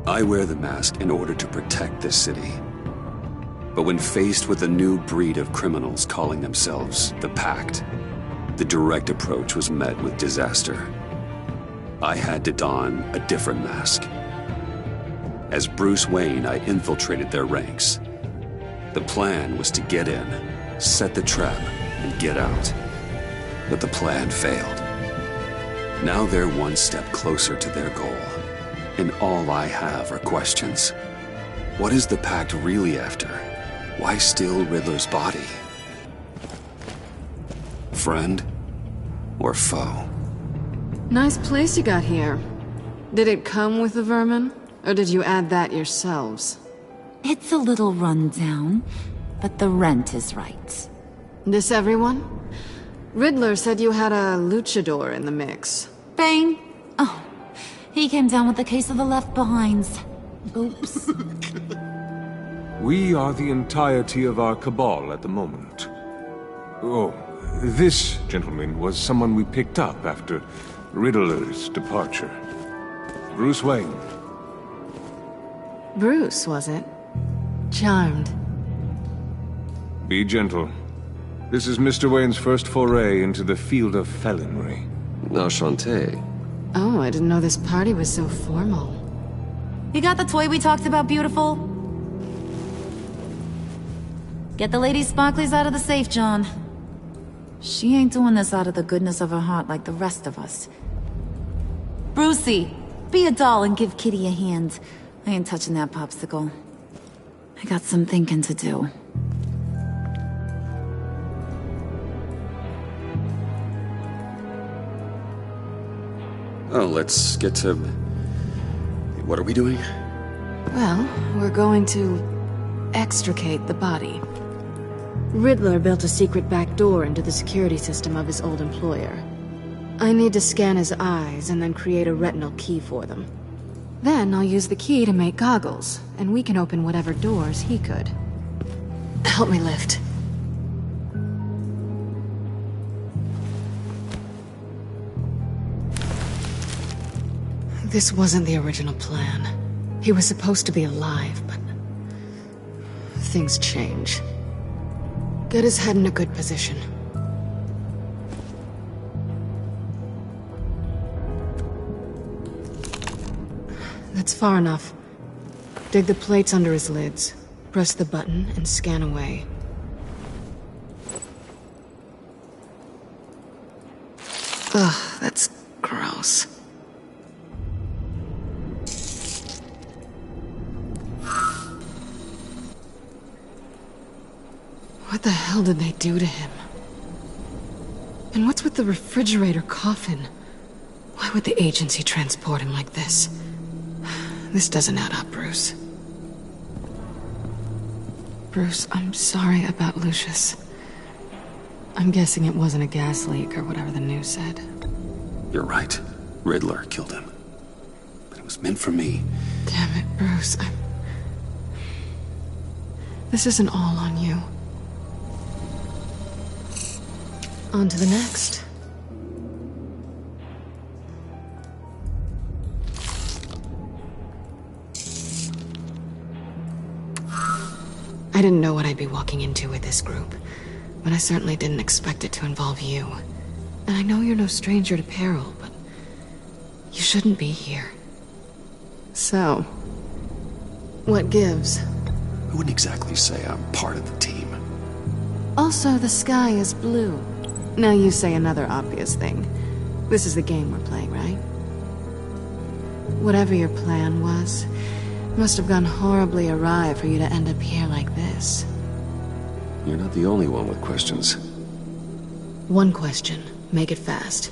I wear the mask in order to protect this city. But when faced with a new breed of criminals calling themselves the Pact, the direct approach was met with disaster. I had to don a different mask. As Bruce Wayne, I infiltrated their ranks. The plan was to get in, set the trap, and get out. But the plan failed. Now they're one step closer to their goal, and all I have are questions. What is the Pact really after? Why steal Riddler's body? Friend or foe? Nice place you got here. Did it come with the vermin, or did you add that yourselves? It's a little run down, but the rent is right. This everyone? Riddler said you had a luchador in the mix. Bane? Oh, he came down with a case of the left-behinds. Oops. We are the entirety of our cabal at the moment. Oh, this gentleman was someone we picked up after Riddler's departure. Bruce Wayne. Bruce, was it? Charmed. Be gentle. This is Mr. Wayne's first foray into the field of felonry. Enchanté. Oh, I didn't know this party was so formal. You got the toy we talked about, beautiful? Get the lady sparklies out of the safe, John. She ain't doing this out of the goodness of her heart like the rest of us. Brucey, be a doll and give Kitty a hand. I ain't touching that popsicle. I got some thinking to do. Oh, let's get to... What are we doing? Well, we're going to extricate the body. Riddler built a secret back door into the security system of his old employer. I need to scan his eyes and then create a retinal key for them. Then I'll use the key to make goggles, and we can open whatever doors he could. Help me lift. This wasn't the original plan. He was supposed to be alive, but... things change. Get his head in a good position. That's far enough. Dig the plates under his lids. Press the button and scan away. Ugh, that's gross. What the hell did they do to him? And what's with the refrigerator coffin? Why would the agency transport him like this? This doesn't add up, Bruce. Bruce, I'm sorry about Lucius. I'm guessing it wasn't a gas leak or whatever the news said. You're right. Riddler killed him. But it was meant for me. Damn it, Bruce. This isn't all on you. On to the next. I didn't know what I'd be walking into with this group, but I certainly didn't expect it to involve you. And I know you're no stranger to peril, but you shouldn't be here. So, what gives? I wouldn't exactly say I'm part of the team. Also, the sky is blue. Now you say another obvious thing. This is the game we're playing, right? Whatever your plan was, must have gone horribly awry for you to end up here like this. You're not the only one with questions. One question. Make it fast.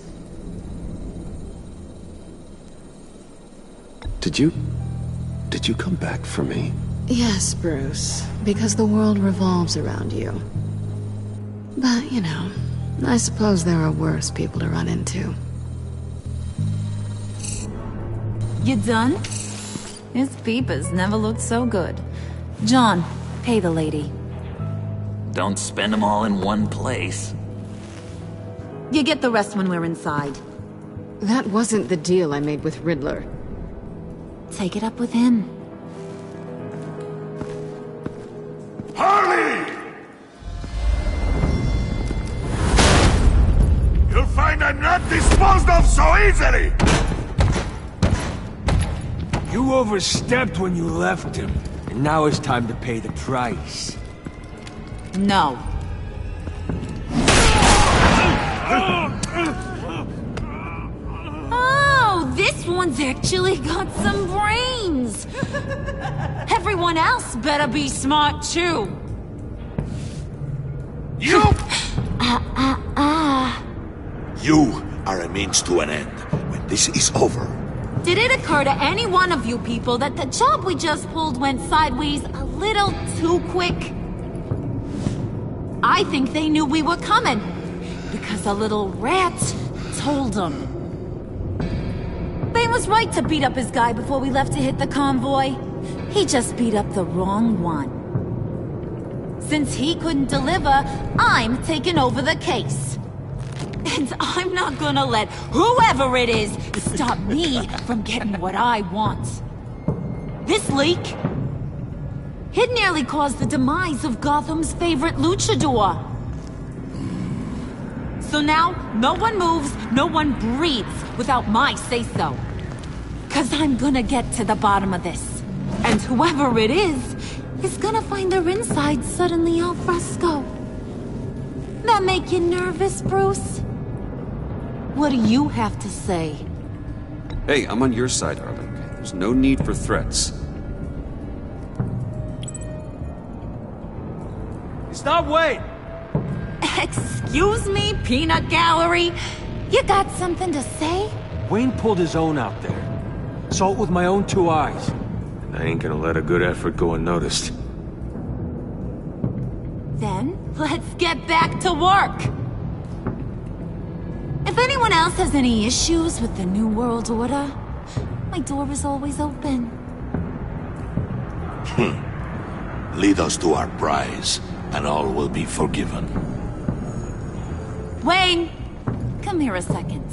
Did you come back for me? Yes, Bruce. Because the world revolves around you. But, you know, I suppose there are worse people to run into. You done? His peepers never looked so good. John, pay the lady. Don't spend them all in one place. You get the rest when we're inside. That wasn't the deal I made with Riddler. take it up with him. Harley! You'll find I'm not disposed of so easily! You overstepped when you left him, and now it's time to pay the price. No. Oh, this one's actually got some brains! Everyone else better be smart too. You! You are a means to an end. When this is over, Did it occur to any one of you people that the job we just pulled went sideways a little too quick? I think they knew we were coming, because a little rat told them. Bane was right to beat up his guy before we left to hit the convoy. He just beat up the wrong one. Since he couldn't deliver, I'm taking over the case. And I'm not gonna let whoever it is stop me from getting what I want. This leak, it nearly caused the demise of Gotham's favorite luchador. So now, no one moves, no one breathes without my say-so. 'Cause I'm gonna get to the bottom of this. And whoever it is gonna find their insides suddenly al fresco. That make you nervous, Bruce? What do you have to say? Hey, I'm on your side, Harley. There's no need for threats. Stop waiting! Excuse me, peanut gallery? You got something to say? Wayne pulled his own out there. Saw it with my own 2 eyes. I ain't gonna let a good effort go unnoticed. Then, let's get back to work. If anyone else has any issues with the New World Order, my door is always open. lead us to our prize, and all will be forgiven. Wayne, come here a second.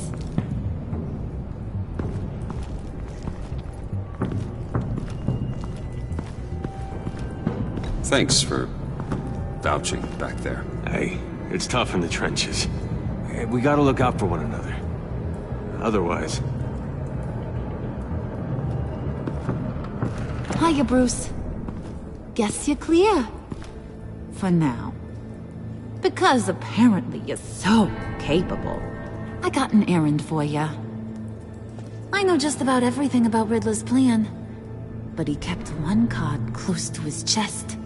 Thanks for vouching back there. Hey, it's tough in the trenches. We gotta look out for one another. Otherwise... Hiya, Bruce. Guess you're clear. For now. Because apparently you're so capable. I got an errand for ya. I know just about everything about Riddler's plan. But he kept one card close to his chest.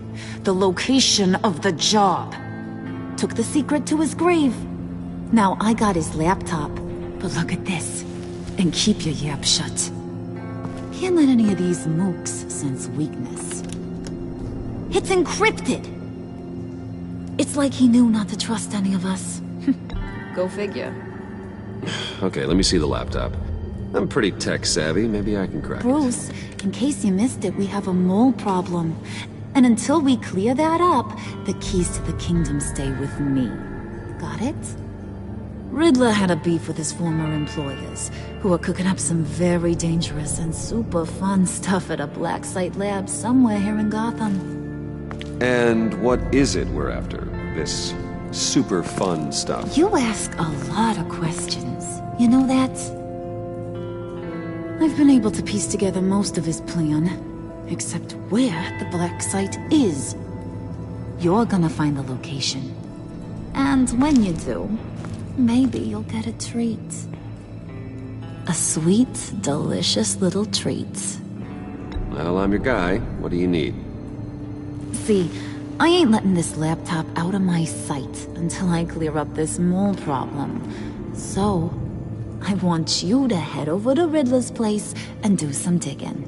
The location of the job. Took the secret to his grave. Now I got his laptop. But look at this. And keep your yap shut. Can't let any of these mooks sense weakness. It's encrypted! It's like he knew not to trust any of us. Go figure. Okay, let me see the laptop. I'm pretty tech savvy, maybe I can crack it. Bruce, in case you missed it, we have a mole problem. And until we clear that up, the keys to the kingdom stay with me. Got it? Riddler had a beef with his former employers, who are cooking up some very dangerous and super fun stuff at a black site lab somewhere here in Gotham. And what is it we're after? This super fun stuff? You ask a lot of questions. You know that? I've been able to piece together most of his plan, except where the black site is. You're gonna find the location. And when you do, maybe you'll get a treat. A sweet, delicious little treat. Well, I'm your guy. What do you need? See, I ain't letting this laptop out of my sight until I clear up this mole problem. So, I want you to head over to Riddler's place and do some digging.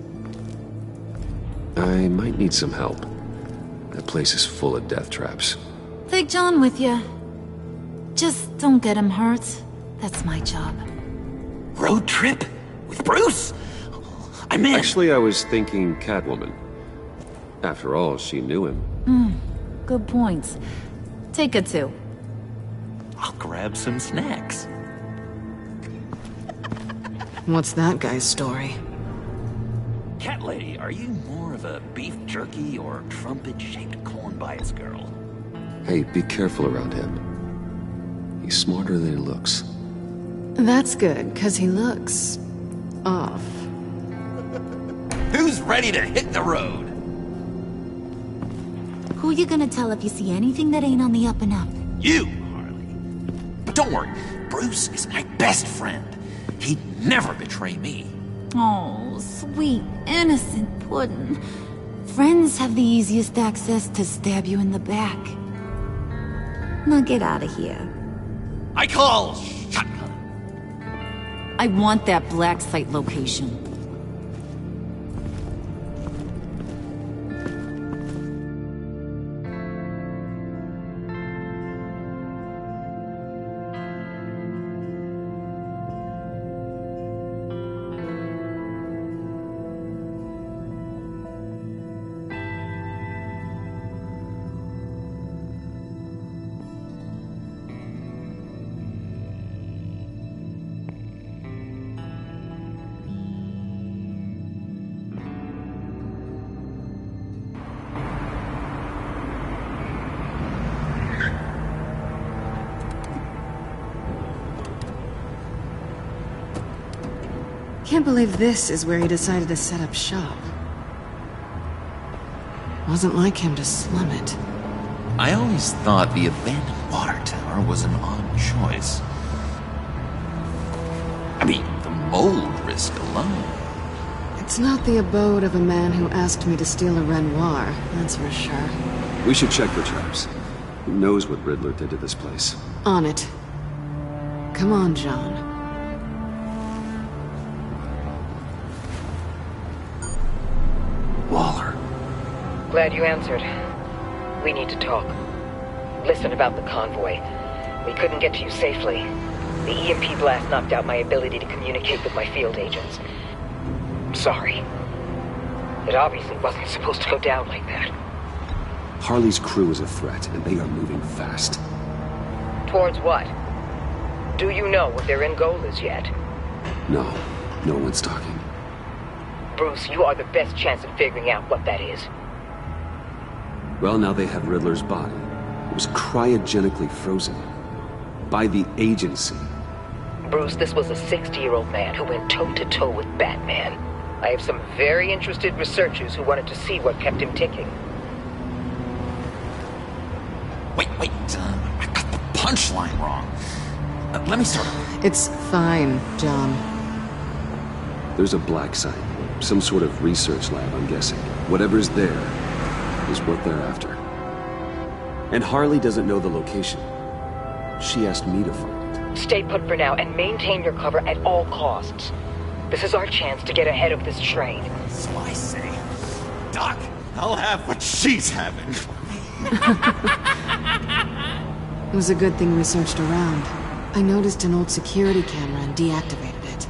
I might need some help. That place is full of death traps. Take John with you. Just don't get him hurt. That's my job. Road trip? With Bruce? I'm in. Actually, I was thinking Catwoman. After all, she knew him. Good point. Take her too. I'll grab some snacks. What's that guy's story? Cat lady, are you more of a beef jerky or trumpet-shaped corn bites girl? Hey, be careful around him. He's smarter than he looks. That's good, because he looks... off. Who's ready to hit the road? Who you gonna tell if you see anything that ain't on the up and up? You, Harley. But don't worry, Bruce is my best friend. He'd never betray me. Oh, sweet, innocent puddin'. Friends have the easiest access to stab you in the back. Now get out of here. I call shotgun. I want that black site location. Can't believe this is where he decided to set up shop. Wasn't like him to slum it. I always thought the abandoned water tower was an odd choice. I mean, the mold risk alone. It's not the abode of a man who asked me to steal a Renoir, that's for sure. We should check for traps. Who knows what Riddler did to this place? On it. Come on, John. Waller. Glad you answered. We need to talk. Listen about the convoy. We couldn't get to you safely. The EMP blast knocked out my ability to communicate with my field agents. Sorry. It obviously wasn't supposed to go down like that. Harley's crew is a threat, and they are moving fast. Towards what? Do you know what their end goal is yet? No, no one's talking. Bruce, you are the best chance at figuring out what that is. Well, now they have Riddler's body. It was cryogenically frozen. By the agency. Bruce, this was a 60-year-old man who went toe-to-toe with Batman. I have some very interested researchers who wanted to see what kept him ticking. Wait, I got the punchline wrong. Let me start over. It's fine, John. There's a black site. Some sort of research lab, I'm guessing. Whatever's there is what they're after. And Harley doesn't know the location. She asked me to find it. Stay put for now and maintain your cover at all costs. This is our chance to get ahead of this train. So I say, Doc, I'll have what she's having. It was a good thing we searched around. I noticed an old security camera and deactivated it.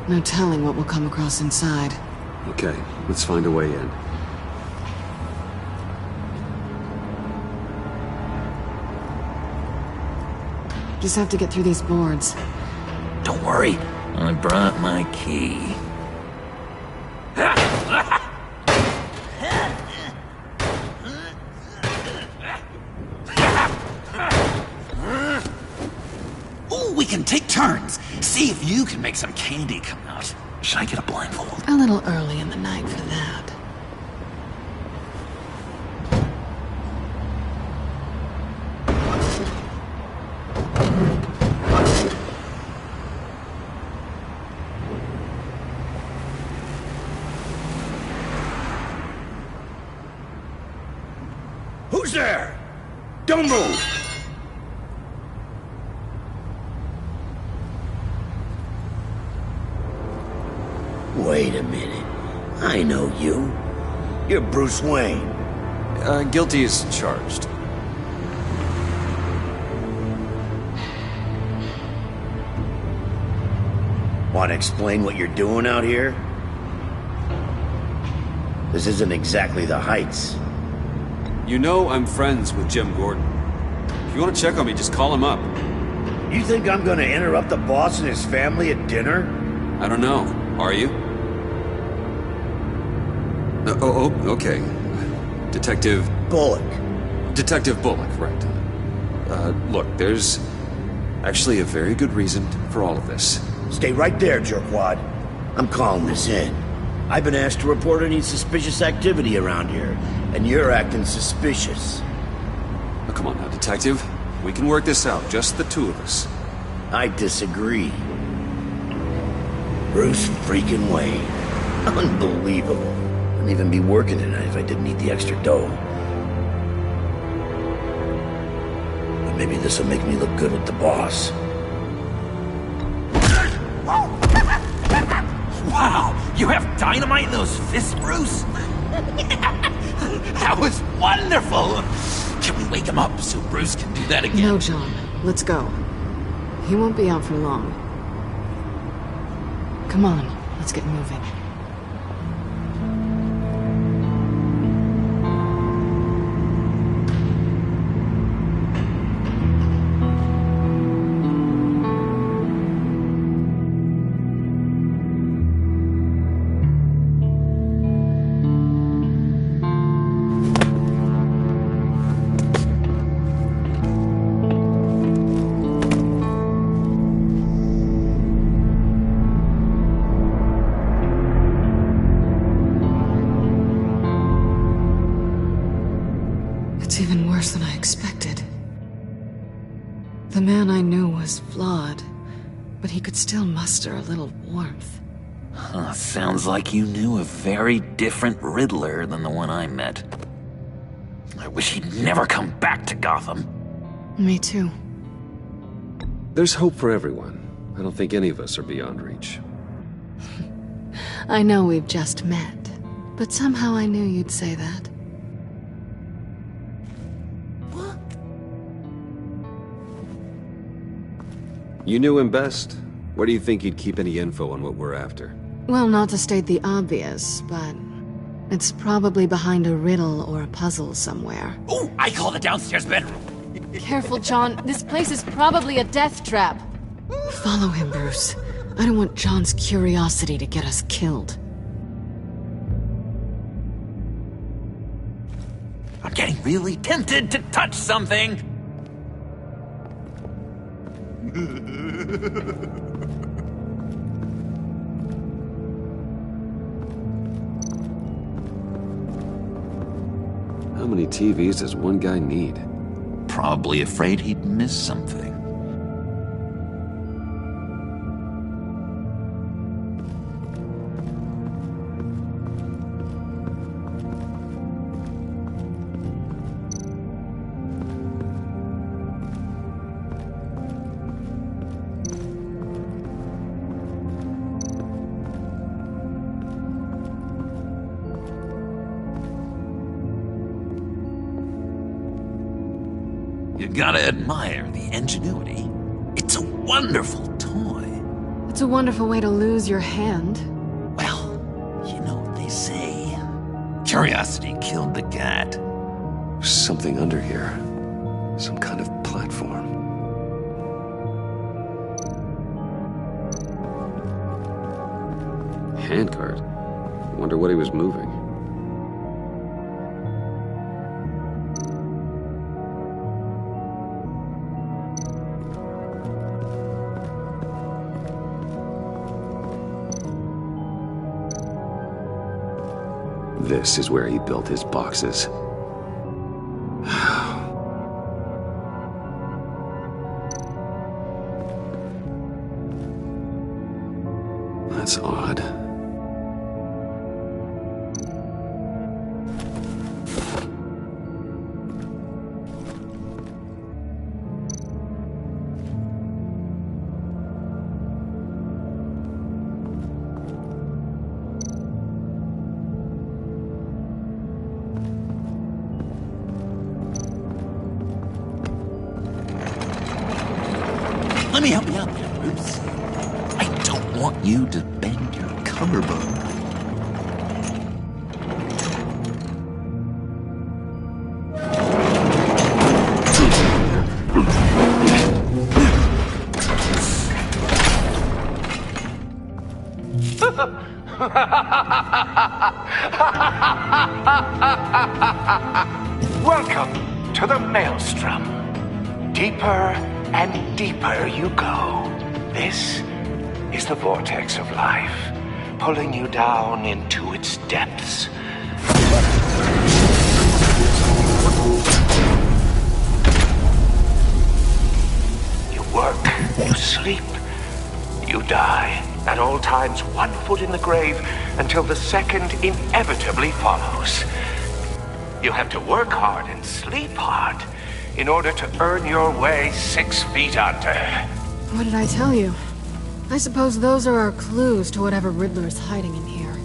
No telling what we'll come across inside. Okay, let's find a way in. Just have to get through these boards. Don't worry, I brought my key. Ooh, we can take turns. See if you can make some candy come out. Should I get a blindfold? A little early in the night for that. Who's there? Don't move! Wait a minute. I know you. You're Bruce Wayne. Guilty as charged. Want to explain what you're doing out here? This isn't exactly the Heights. You know I'm friends with Jim Gordon. If you want to check on me, just call him up. You think I'm gonna interrupt the boss and his family at dinner? I don't know. Are you? Okay. Detective Bullock. Right. Look, there's actually a very good reason for all of this. Stay right there, jerkwad. I'm calling this in. I've been asked to report any suspicious activity around here, and you're acting suspicious. Oh, come on now, Detective. We can work this out, just the two of us. I disagree. Bruce freaking Wayne. Unbelievable. Wouldn't even be working tonight if I didn't need the extra dough. But maybe this will make me look good with the boss. Wow! You have dynamite in those fists, Bruce? That was wonderful! Can we wake him up so Bruce can do that again? No, John. Let's go. He won't be out for long. Come on, let's get moving. It's even worse than I expected. The man I knew was flawed, but he could still muster a little warmth. Sounds like you knew a very different Riddler than the one I met. I wish he'd never come back to Gotham. Me too. There's hope for everyone. I don't think any of us are beyond reach. I know we've just met, but somehow I knew you'd say that. You knew him best. Where do you think he'd keep any info on what we're after? Well, not to state the obvious, but it's probably behind a riddle or a puzzle somewhere. Oh, I call the downstairs bedroom. Careful, John. This place is probably a death trap. Follow him, Bruce. I don't want John's curiosity to get us killed. I'm getting really tempted to touch something. How many TVs does one guy need? Probably afraid he'd miss something. You gotta admire the ingenuity. It's a wonderful toy. It's a wonderful way to lose your hand. Well, you know what they say. Curiosity killed the cat. There's something under here. Some kind of platform. Handcart. Wonder what he was moving. This is where he built his boxes. That's odd. Let me help you out there, Bruce. I don't want you to bend your collarbone. Welcome to the Maelstrom. Deeper and deeper you go. This is the vortex of life, pulling you down into its depths. You work, you sleep, you die. At all times, 1 foot in the grave until the second inevitably follows. You have to work hard and sleep hard in order to earn your way 6 feet under. What did I tell you? I suppose those are our clues to whatever Riddler's hiding in here.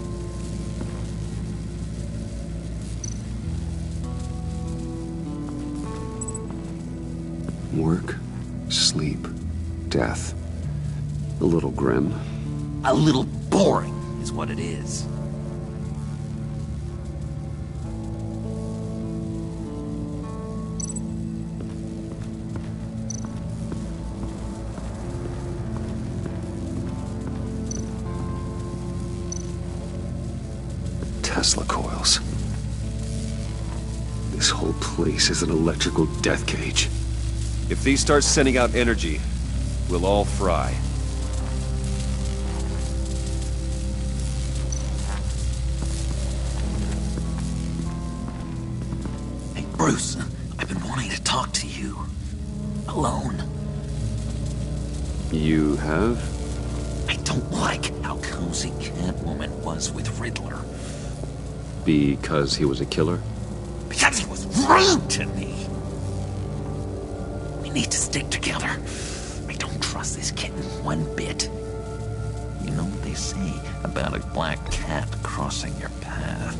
Work, sleep, death. A little grim. A little boring is what it is. Tesla coils. This whole place is an electrical death cage. If these start sending out energy, we'll all fry. Hey, Bruce, I've been wanting to talk to you. Alone. You have? I don't like how cozy Catwoman was with Riddler. Because he was a killer? Because he was rude to me. We need to stick together. I don't trust this kitten one bit. You know what they say about a black cat crossing your path?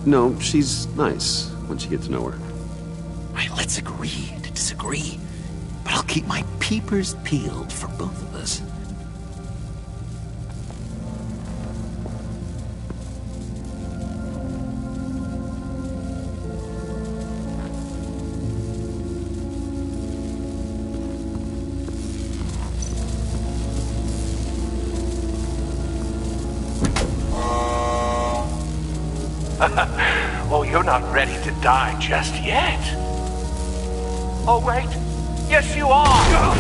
No, she's nice once you get to know her. Right, let's agree to disagree. But I'll keep my peepers peeled for both of us. Oh, you're not ready to die just yet. Oh, wait. Yes, you are.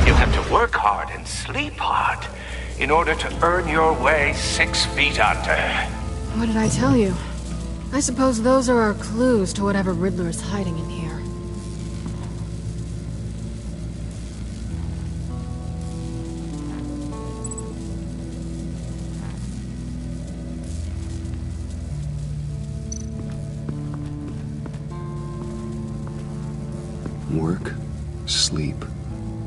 You have to work hard and sleep hard in order to earn your way 6 feet under. What did I tell you? I suppose those are our clues to whatever Riddler's hiding in here. Work, sleep,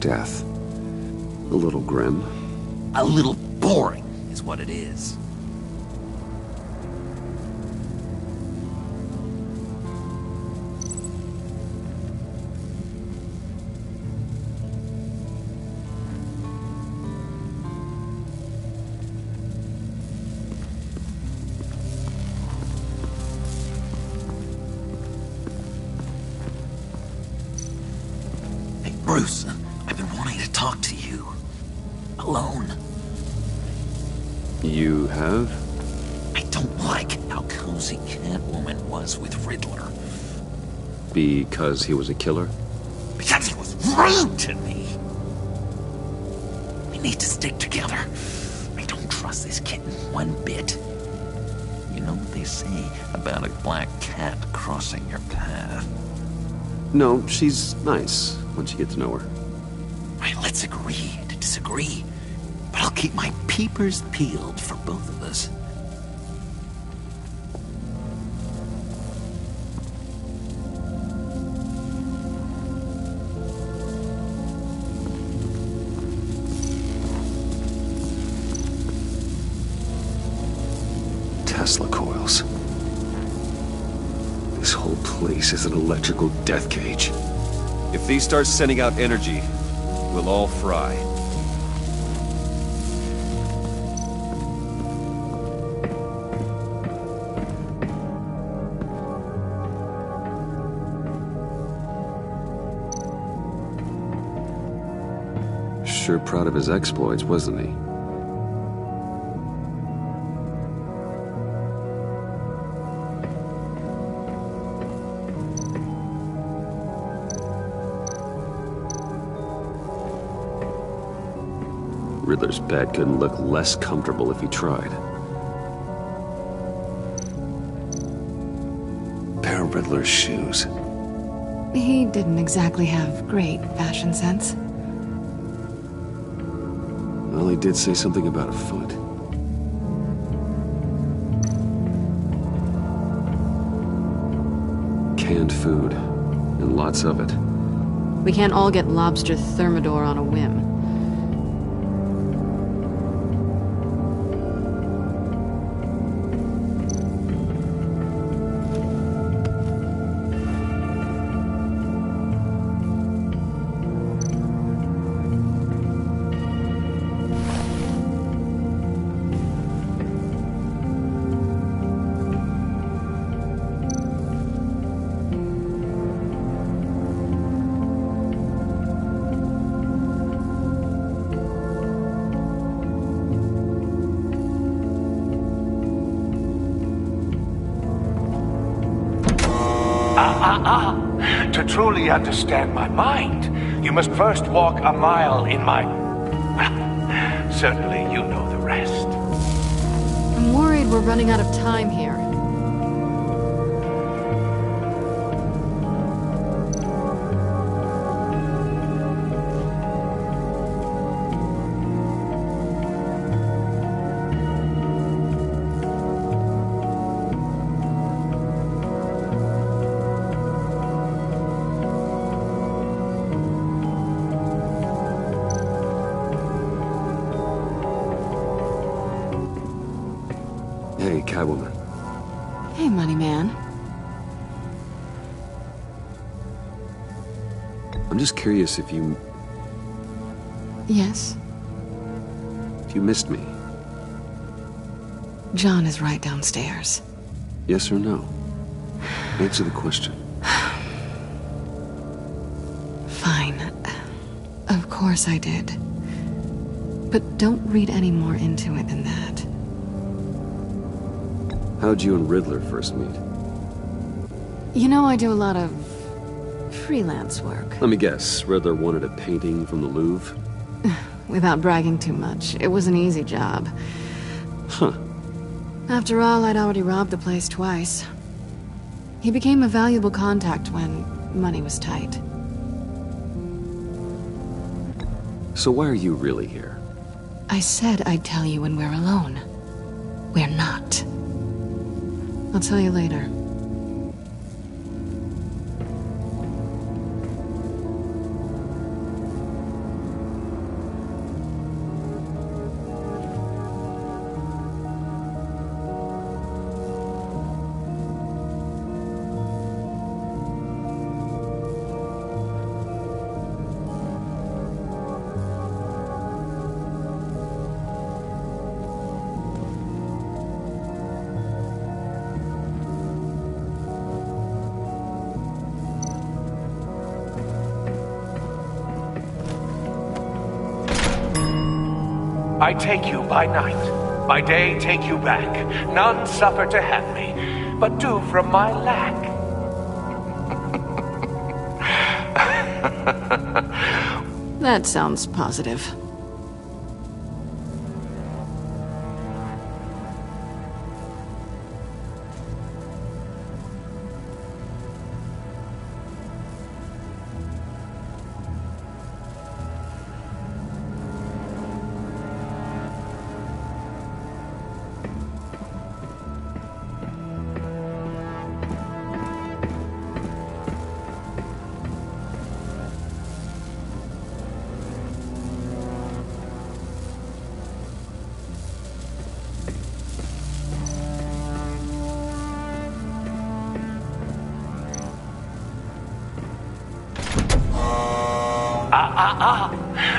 death. A little grim. A little boring is what it is. Bruce, I've been wanting to talk to you. Alone. You have? I don't like how cozy Catwoman was with Riddler. Because he was a killer? Because he was rude to me. We need to stick together. I don't trust this kitten one bit. You know what they say about a black cat crossing your path? No, she's nice once you get to know her. Right, let's agree to disagree. But I'll keep my peepers peeled for both of us. Tesla coils. This whole place is an electrical death cage. If these start sending out energy, we'll all fry. sure proud of his exploits, wasn't he? Riddler's bed couldn't look less comfortable if he tried. Pair of Riddler's shoes. He didn't exactly have great fashion sense. Well, he did say something about a foot. Canned food, and lots of it. We can't all get lobster thermidor on a whim. To truly understand my mind, you must first walk a mile in my... Well, certainly you know the rest. I'm worried we're running out of time here. Hey, Catwoman. Hey, Money Man. I'm just curious if you Yes? missed me. John is right downstairs. Yes or no? Answer the question. Fine. Of course I did. But don't read any more into it than that. How'd you and Riddler first meet? You know, I do a lot of freelance work. Let me guess, Riddler wanted a painting from the Louvre? Without bragging too much, it was an easy job. Huh. After all, I'd already robbed the place twice. He became a valuable contact when money was tight. So why are you really here? I said I'd tell you when we're alone. We're not. I'll tell you later. I take you by night, by day take you back. None suffer to have me, but do from my lack. That sounds positive.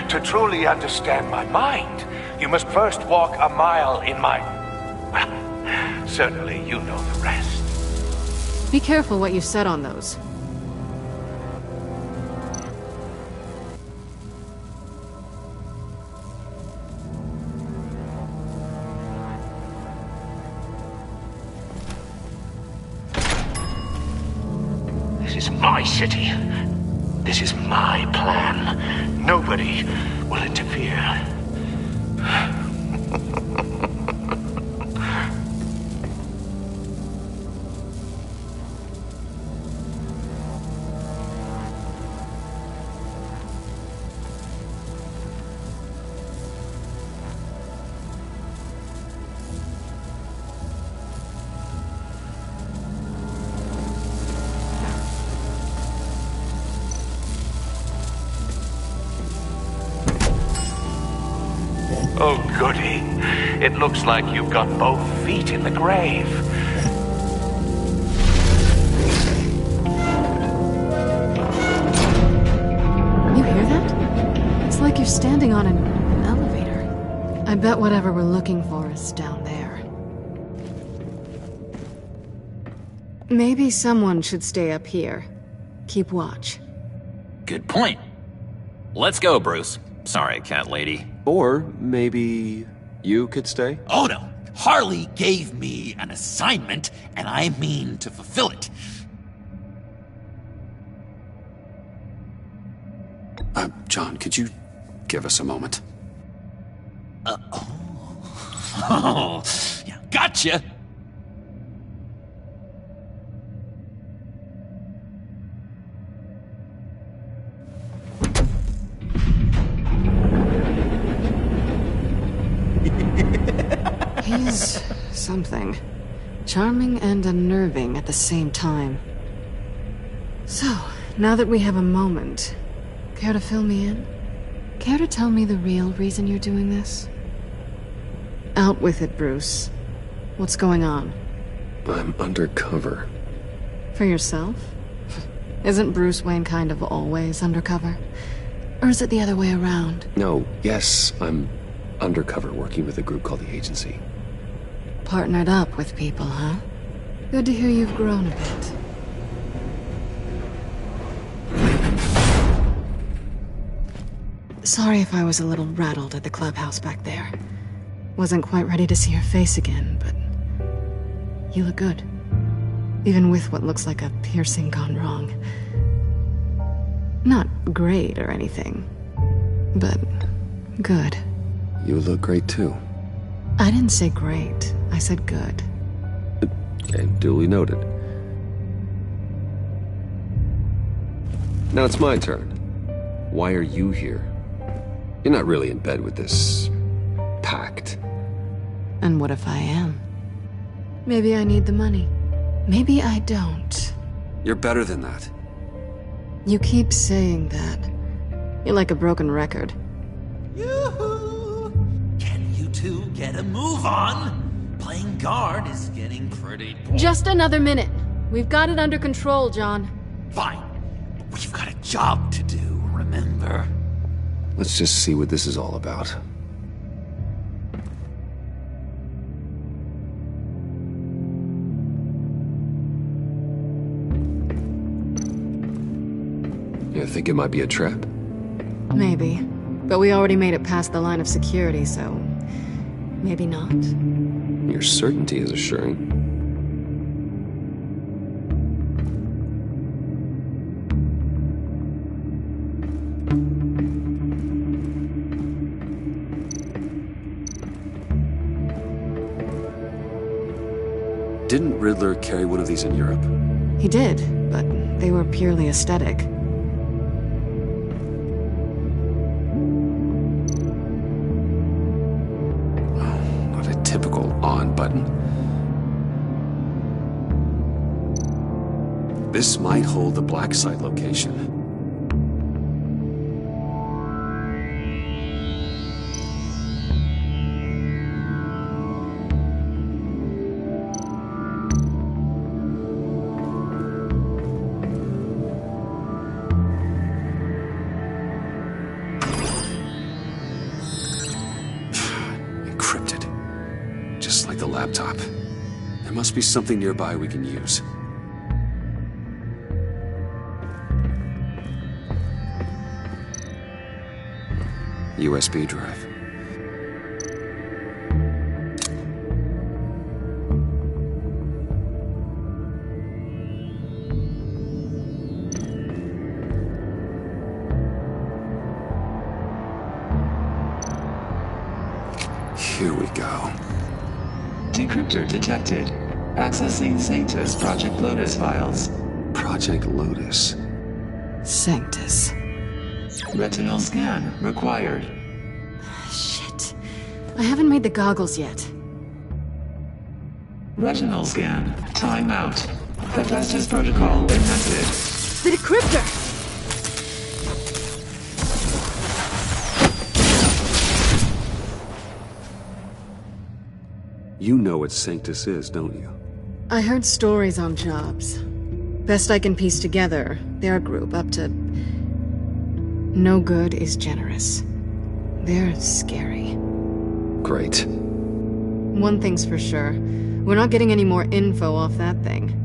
To truly understand my mind, you must first walk a mile in my... Well, certainly you know the rest. Be careful what you said on those. This is my city. This is my plan. Nobody will interfere. Oh, goody. It looks like you've got both feet in the grave. You hear that? It's like you're standing on an elevator. I bet whatever we're looking for is down there. Maybe someone should stay up here. Keep watch. Good point. Let's go, Bruce. Sorry, cat lady. Or maybe you could stay? Oh no! Harley gave me an assignment, and I mean to fulfill it. John, could you give us a moment? Oh, yeah, gotcha! He's something. Charming and unnerving at the same time. So, now that we have a moment, care to fill me in? Care to tell me the real reason you're doing this? Out with it, Bruce. What's going on? I'm undercover. For yourself? Isn't Bruce Wayne kind of always undercover? Or is it the other way around? No, yes, I'm undercover working with a group called the Agency. Partnered up with people, huh? Good to hear you've grown a bit. Sorry if I was a little rattled at the clubhouse back there. Wasn't quite ready to see your face again, but you look good. Even with what looks like a piercing gone wrong. Not great or anything, but good. You look great too. I didn't say great. I said good. Okay, duly noted. Now it's my turn. Why are you here? You're not really in bed with this pact. And what if I am? Maybe I need the money. Maybe I don't. You're better than that. You keep saying that. You're like a broken record. Yoo-hoo! Can you two get a move on? Playing guard is getting pretty boring. Just another minute. We've got it under control, John. Fine. We've got a job to do, remember? Let's just see what this is all about. You think it might be a trap? Maybe. But we already made it past the line of security, so... maybe not. Your certainty is assuring. Didn't Riddler carry one of these in Europe? He did, but they were purely aesthetic. Not a typical on button. This might hold the black site location. Laptop. There must be something nearby we can use. USB drive. Decryptor detected. Accessing Sanctus Project Lotus files. Project Lotus. Sanctus. Retinal scan required. Shit. I haven't made the goggles yet. Retinal scan. Timeout. Hephaestus protocol enacted. The decryptor! You know what Sanctus is, don't you? I heard stories on jobs. Best I can piece together, their group up to... No good is generous. They're scary. Great. One thing's for sure. We're not getting any more info off that thing.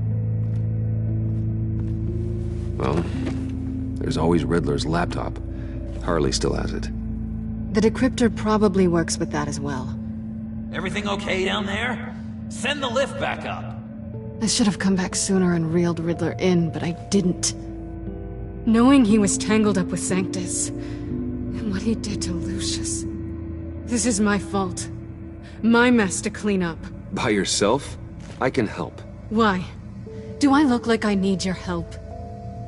Well, there's always Riddler's laptop. Harley still has it. The decryptor probably works with that as well. Everything okay down there? Send the lift back up. I should have come back sooner and reeled Riddler in, but I didn't. Knowing he was tangled up with Sanctus, and what he did to Lucius. This is my fault. My mess to clean up. By yourself? I can help. Why? Do I look like I need your help?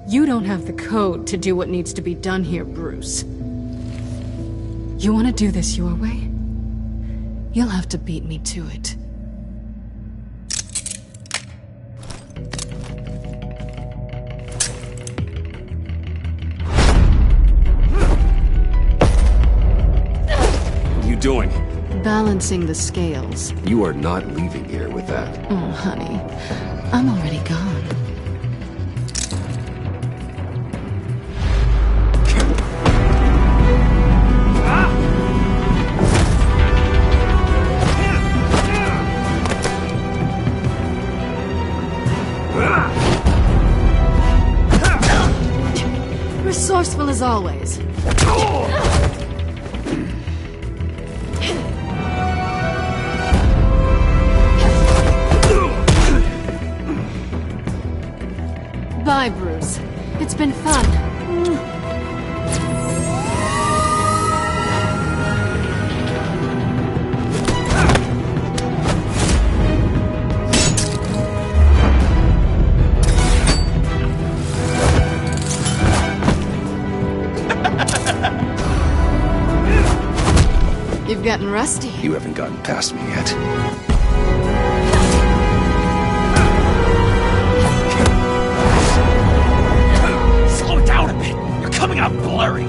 You don't have the code to do what needs to be done here, Bruce. You want to do this your way? You'll have to beat me to it. What are you doing? Balancing the scales. You are not leaving here with that. Oh, honey. I'm already gone. Resourceful as always. Bye, Bruce. It's been fun. You've gotten rusty. You haven't gotten past me yet. Slow down a bit. You're coming out blurry.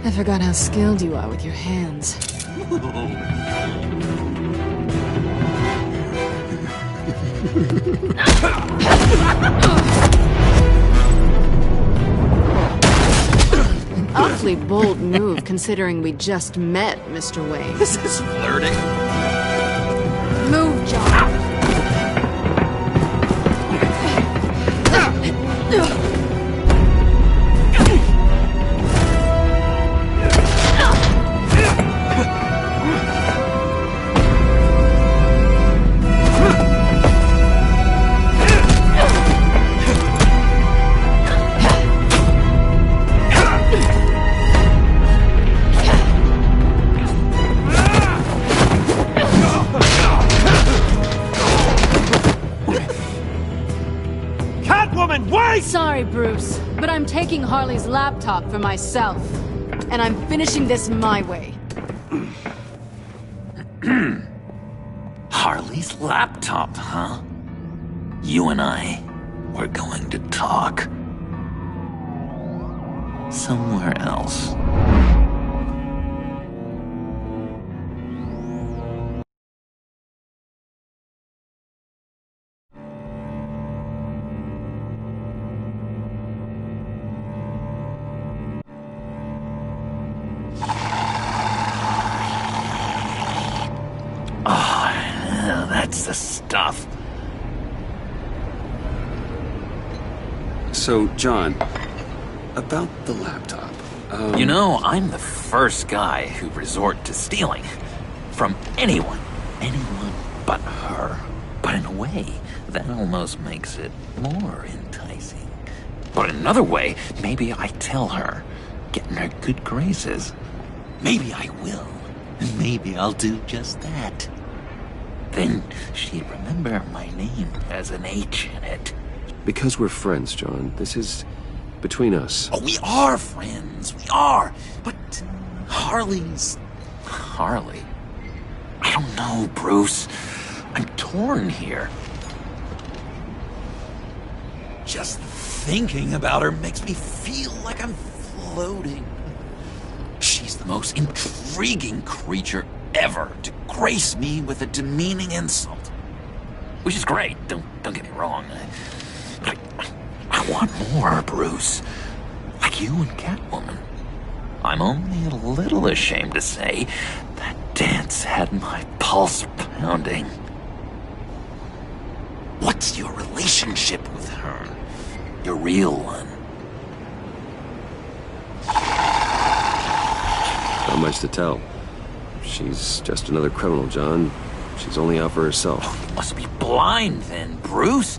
I forgot how skilled you are with your hands. Awfully bold move, considering we just met, Mr. Wayne. This is flirting. Move, John. Sorry, Bruce, but I'm taking Harley's laptop for myself. And I'm finishing this my way. Harley's laptop, huh? You and I, we're going to talk. Somewhere else. That's the stuff. So, John, about the laptop. You know, I'm the first guy who resort to stealing. From anyone. Anyone but her. But in a way, that almost makes it more enticing. But in another way, maybe I tell her, get in her good graces. Maybe I will. And maybe I'll do just that. Then she'd remember my name has an H in it. Because we're friends, John. This is between us. Oh, we are friends. We are. But Harley's... Harley? I don't know, Bruce. I'm torn here. Just thinking about her makes me feel like I'm floating. She's the most intriguing creature ever to grace me with a demeaning insult. Which is great, don't get me wrong. But I want more, Bruce. Like you and Catwoman. I'm only a little ashamed to say that dance had my pulse pounding. What's your relationship with her? Your real one? Not much to tell. She's just another criminal, John. She's only out for herself. Oh, you must be blind then, Bruce.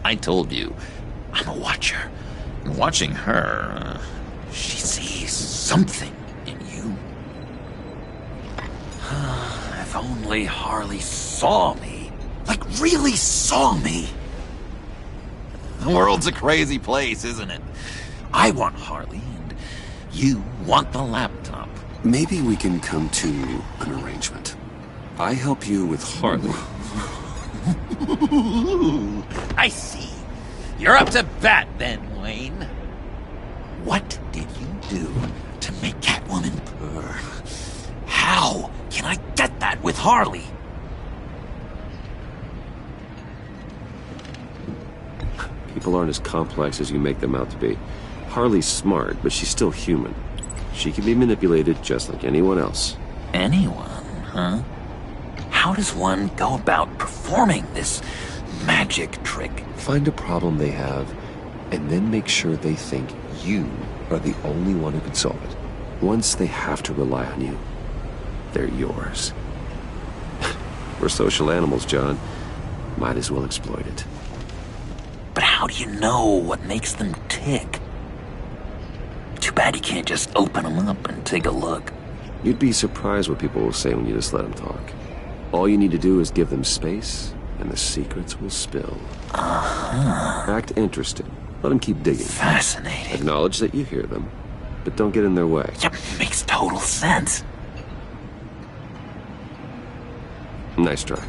I told you, I'm a watcher. And watching her, she sees something in you. If only Harley saw me. Like, really saw me. The world's a crazy place, isn't it? I want Harley, and you want the laptop. Maybe we can come to an arrangement. I help you with Harley. I see. You're up to bat then, Wayne. What did you do to make Catwoman purr? How can I get that with Harley? People aren't as complex as you make them out to be. Harley's smart, but she's still human. She can be manipulated just like anyone else. Anyone, huh? How does one go about performing this magic trick? Find a problem they have, and then make sure they think you are the only one who can solve it. Once they have to rely on you, they're yours. We're social animals, John. Might as well exploit it. But how do you know what makes them tick? Too bad you can't just open them up and take a look. You'd be surprised what people will say when you just let them talk. All you need to do is give them space, and the secrets will spill. Act interested. Let them keep digging. Fascinating. Acknowledge that you hear them, but don't get in their way. Yep, makes total sense. Nice try.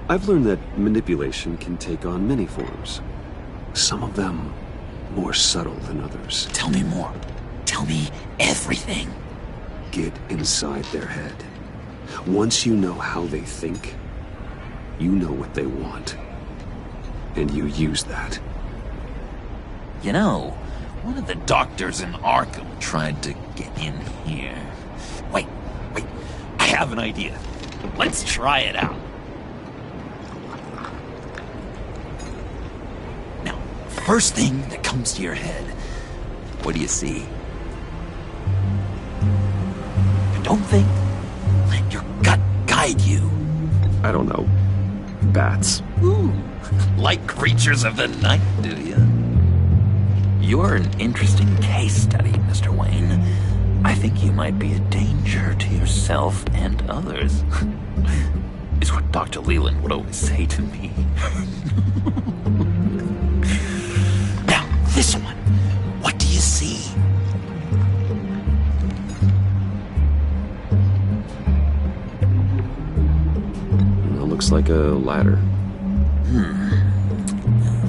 I've learned that manipulation can take on many forms. Some of them more subtle than others. Tell me more. Tell me everything. Get inside their head. Once you know how they think, you know what they want. And you use that. You know, one of the doctors in Arkham tried to get in here. Wait. I have an idea. Let's try it out. Now, first thing that comes to your head, what do you see? Don't think. Let your gut guide you. I don't know. Bats. Ooh, like creatures of the night, do you? You're an interesting case study, Mr. Wayne. I think you might be a danger to yourself and others. Is what Dr. Leland would always say to me. Now, this one. What do you see? Looks like a ladder.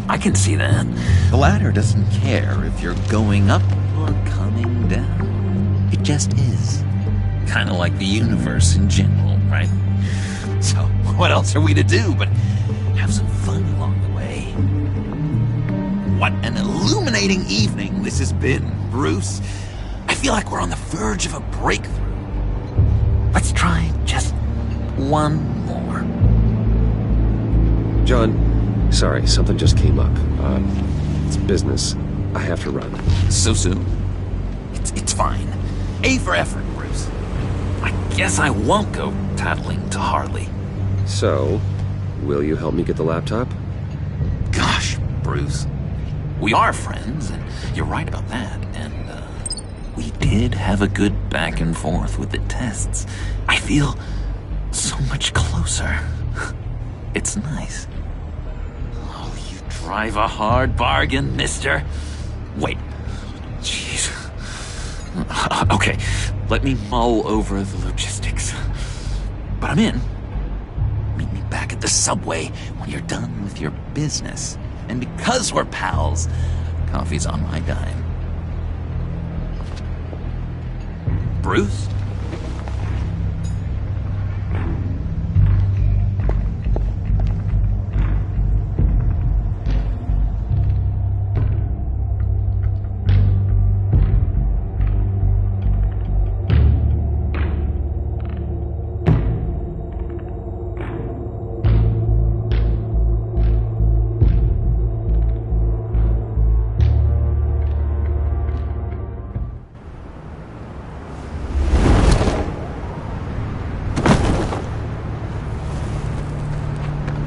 I can see that. The ladder doesn't care if you're going up or coming down. It just is. Kind of like the universe in general, right? So, what else are we to do but have some fun along the way? What an illuminating evening this has been, Bruce. I feel like we're on the verge of a breakthrough. Let's try just one more. John, sorry, something just came up. It's business. I have to run. So soon? It's fine. A for effort, Bruce. I guess I won't go tattling to Harley. So, will you help me get the laptop? Gosh, Bruce. We are friends, and you're right about that. And, we did have a good back and forth with the tests. I feel so much closer. It's nice. Oh, you drive a hard bargain, mister. Wait. Jeez. Okay, let me mull over the logistics. But I'm in. Meet me back at the subway when you're done with your business. And because we're pals, coffee's on my dime. Bruce?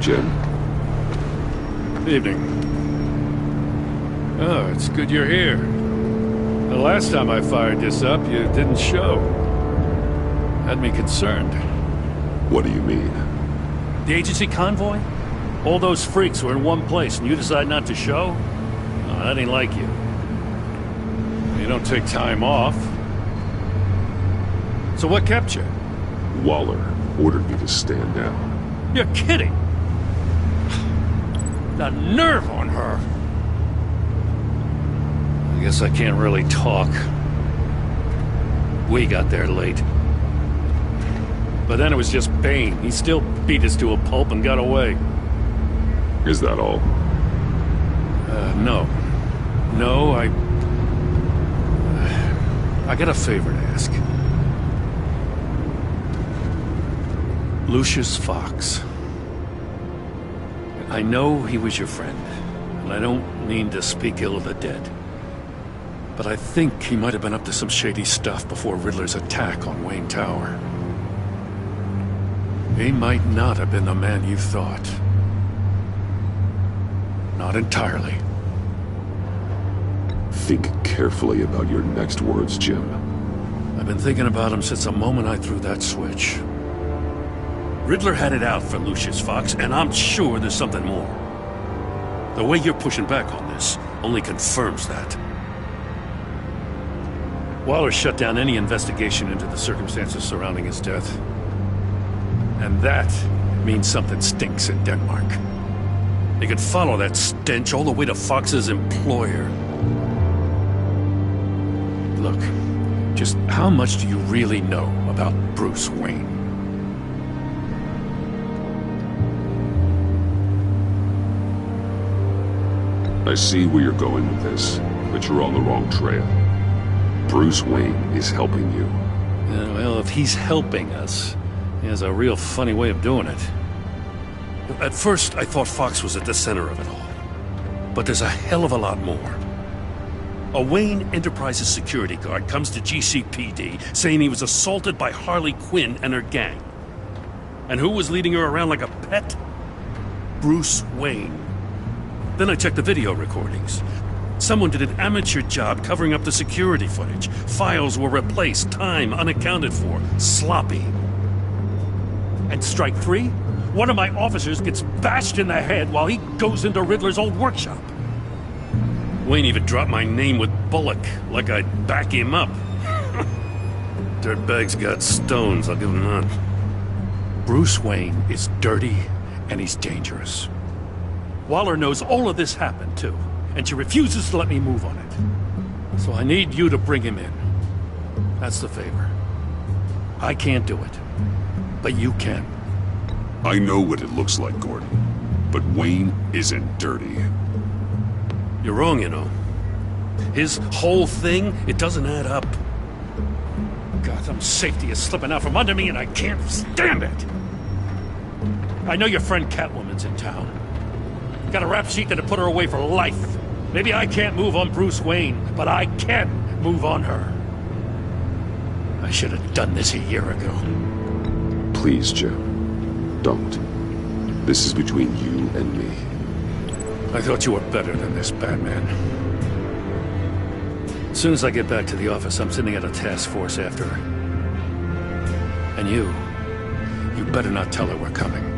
Jim? Evening. Oh, it's good you're here. The last time I fired this up, you didn't show. Had me concerned. What do you mean? The agency convoy? All those freaks were in one place and you decide not to show? No, that ain't like you. You don't take time off. So what kept you? Waller ordered me to stand down. You're kidding! The nerve on her! I guess I can't really talk. We got there late. But then it was just Bane. He still beat us to a pulp and got away. Is that all? No. No, I got a favor to ask. Lucius Fox. I know he was your friend, and I don't mean to speak ill of the dead. But I think he might have been up to some shady stuff before Riddler's attack on Wayne Tower. He might not have been the man you thought. Not entirely. Think carefully about your next words, Jim. I've been thinking about him since the moment I threw that switch. Riddler had it out for Lucius Fox, and I'm sure there's something more. The way you're pushing back on this only confirms that. Waller shut down any investigation into the circumstances surrounding his death. And that means something stinks in Denmark. They could follow that stench all the way to Fox's employer. Look, just how much do you really know about Bruce Wayne? I see where you're going with this, but you're on the wrong trail. Bruce Wayne is helping you. Well, if he's helping us, he has a real funny way of doing it. At first, I thought Fox was at the center of it all. But there's a hell of a lot more. A Wayne Enterprises security guard comes to GCPD saying he was assaulted by Harley Quinn and her gang. And who was leading her around like a pet? Bruce Wayne. Then I checked the video recordings. Someone did an amateur job covering up the security footage. Files were replaced, time unaccounted for, sloppy. And strike three? One of my officers gets bashed in the head while he goes into Riddler's old workshop. Wayne even dropped my name with Bullock, like I'd back him up. Dirtbag's got stones, I'll give him that. Bruce Wayne is dirty, and he's dangerous. Waller knows all of this happened, too, and she refuses to let me move on it. So I need you to bring him in. That's the favor. I can't do it, but you can. I know what it looks like, Gordon, but Wayne isn't dirty. You're wrong, you know. His whole thing, it doesn't add up. Gotham safety is slipping out from under me and I can't stand it! I know your friend Catwoman's in town. Got a rap sheet that'll put her away for life. Maybe I can't move on Bruce Wayne, but I can move on her. I should have done this a year ago. Please, Jim. Don't. This is between you and me. I thought you were better than this, Batman. As soon as I get back to the office, I'm sending out a task force after her. And you better not tell her we're coming.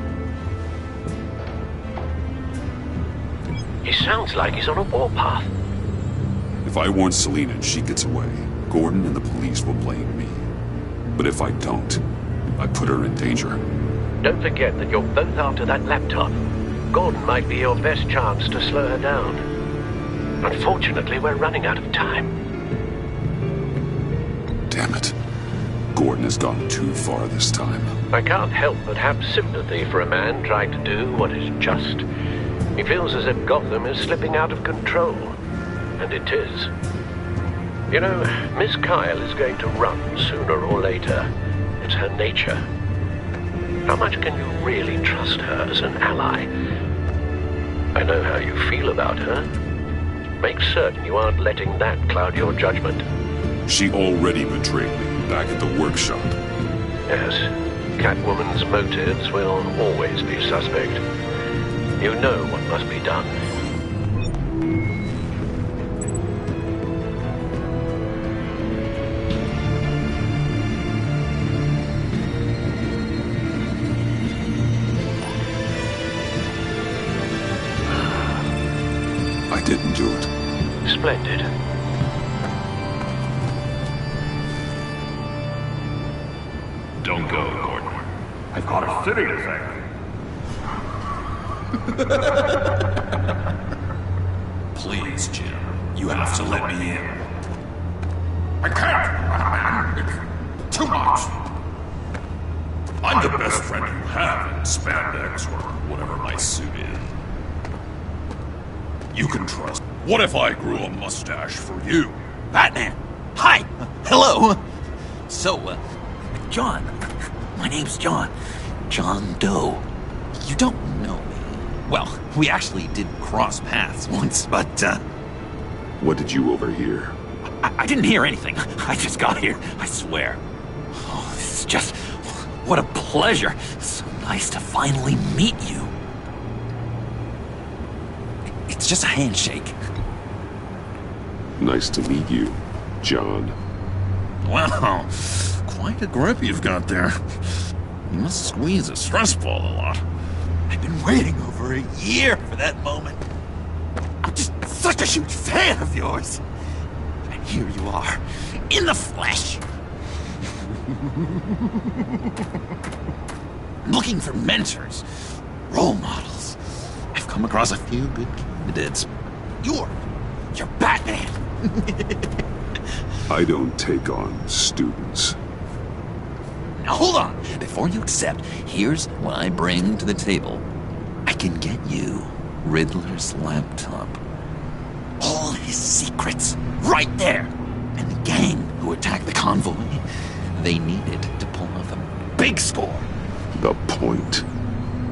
He sounds like he's on a warpath. If I warn Selina and she gets away, Gordon and the police will blame me. But if I don't, I put her in danger. Don't forget that you're both after that laptop. Gordon might be your best chance to slow her down. Unfortunately, we're running out of time. Damn it. Gordon has gone too far this time. I can't help but have sympathy for a man trying to do what is just. He feels as if Gotham is slipping out of control. And it is. You know, Miss Kyle is going to run sooner or later. It's her nature. How much can you really trust her as an ally? I know how you feel about her. Make certain you aren't letting that cloud your judgment. She already betrayed me back at the workshop. Yes, Catwoman's motives will always be suspect. You know what must be done. I didn't do it. Splendid. Don't go, Gordon. I've got a city to save. Please, Jim. You have to let me in. I can't! It's too much! I'm the best friend you have in spandex or whatever my suit is. You can trust. What if I grew a mustache for you? Batman! Hi! Hello! So, John. My name's John. John Doe. You don't know me. Well, we actually did cross paths once, but, What did you overhear? I didn't hear anything. I just got here, I swear. Oh, this is just... What a pleasure. So nice to finally meet you. It's just a handshake. Nice to meet you, John. Wow, quite a grip you've got there. You must squeeze a stress ball a lot. I've been waiting over a year for that moment. I'm just such a huge fan of yours. And here you are, in the flesh. Looking for mentors, role models. I've come across a few good candidates. You're Batman. I don't take on students. Now hold on. Before you accept, here's what I bring to the table. I can get you Riddler's laptop. All his secrets, right there. And the gang who attacked the convoy, they needed to pull off a big score. The point.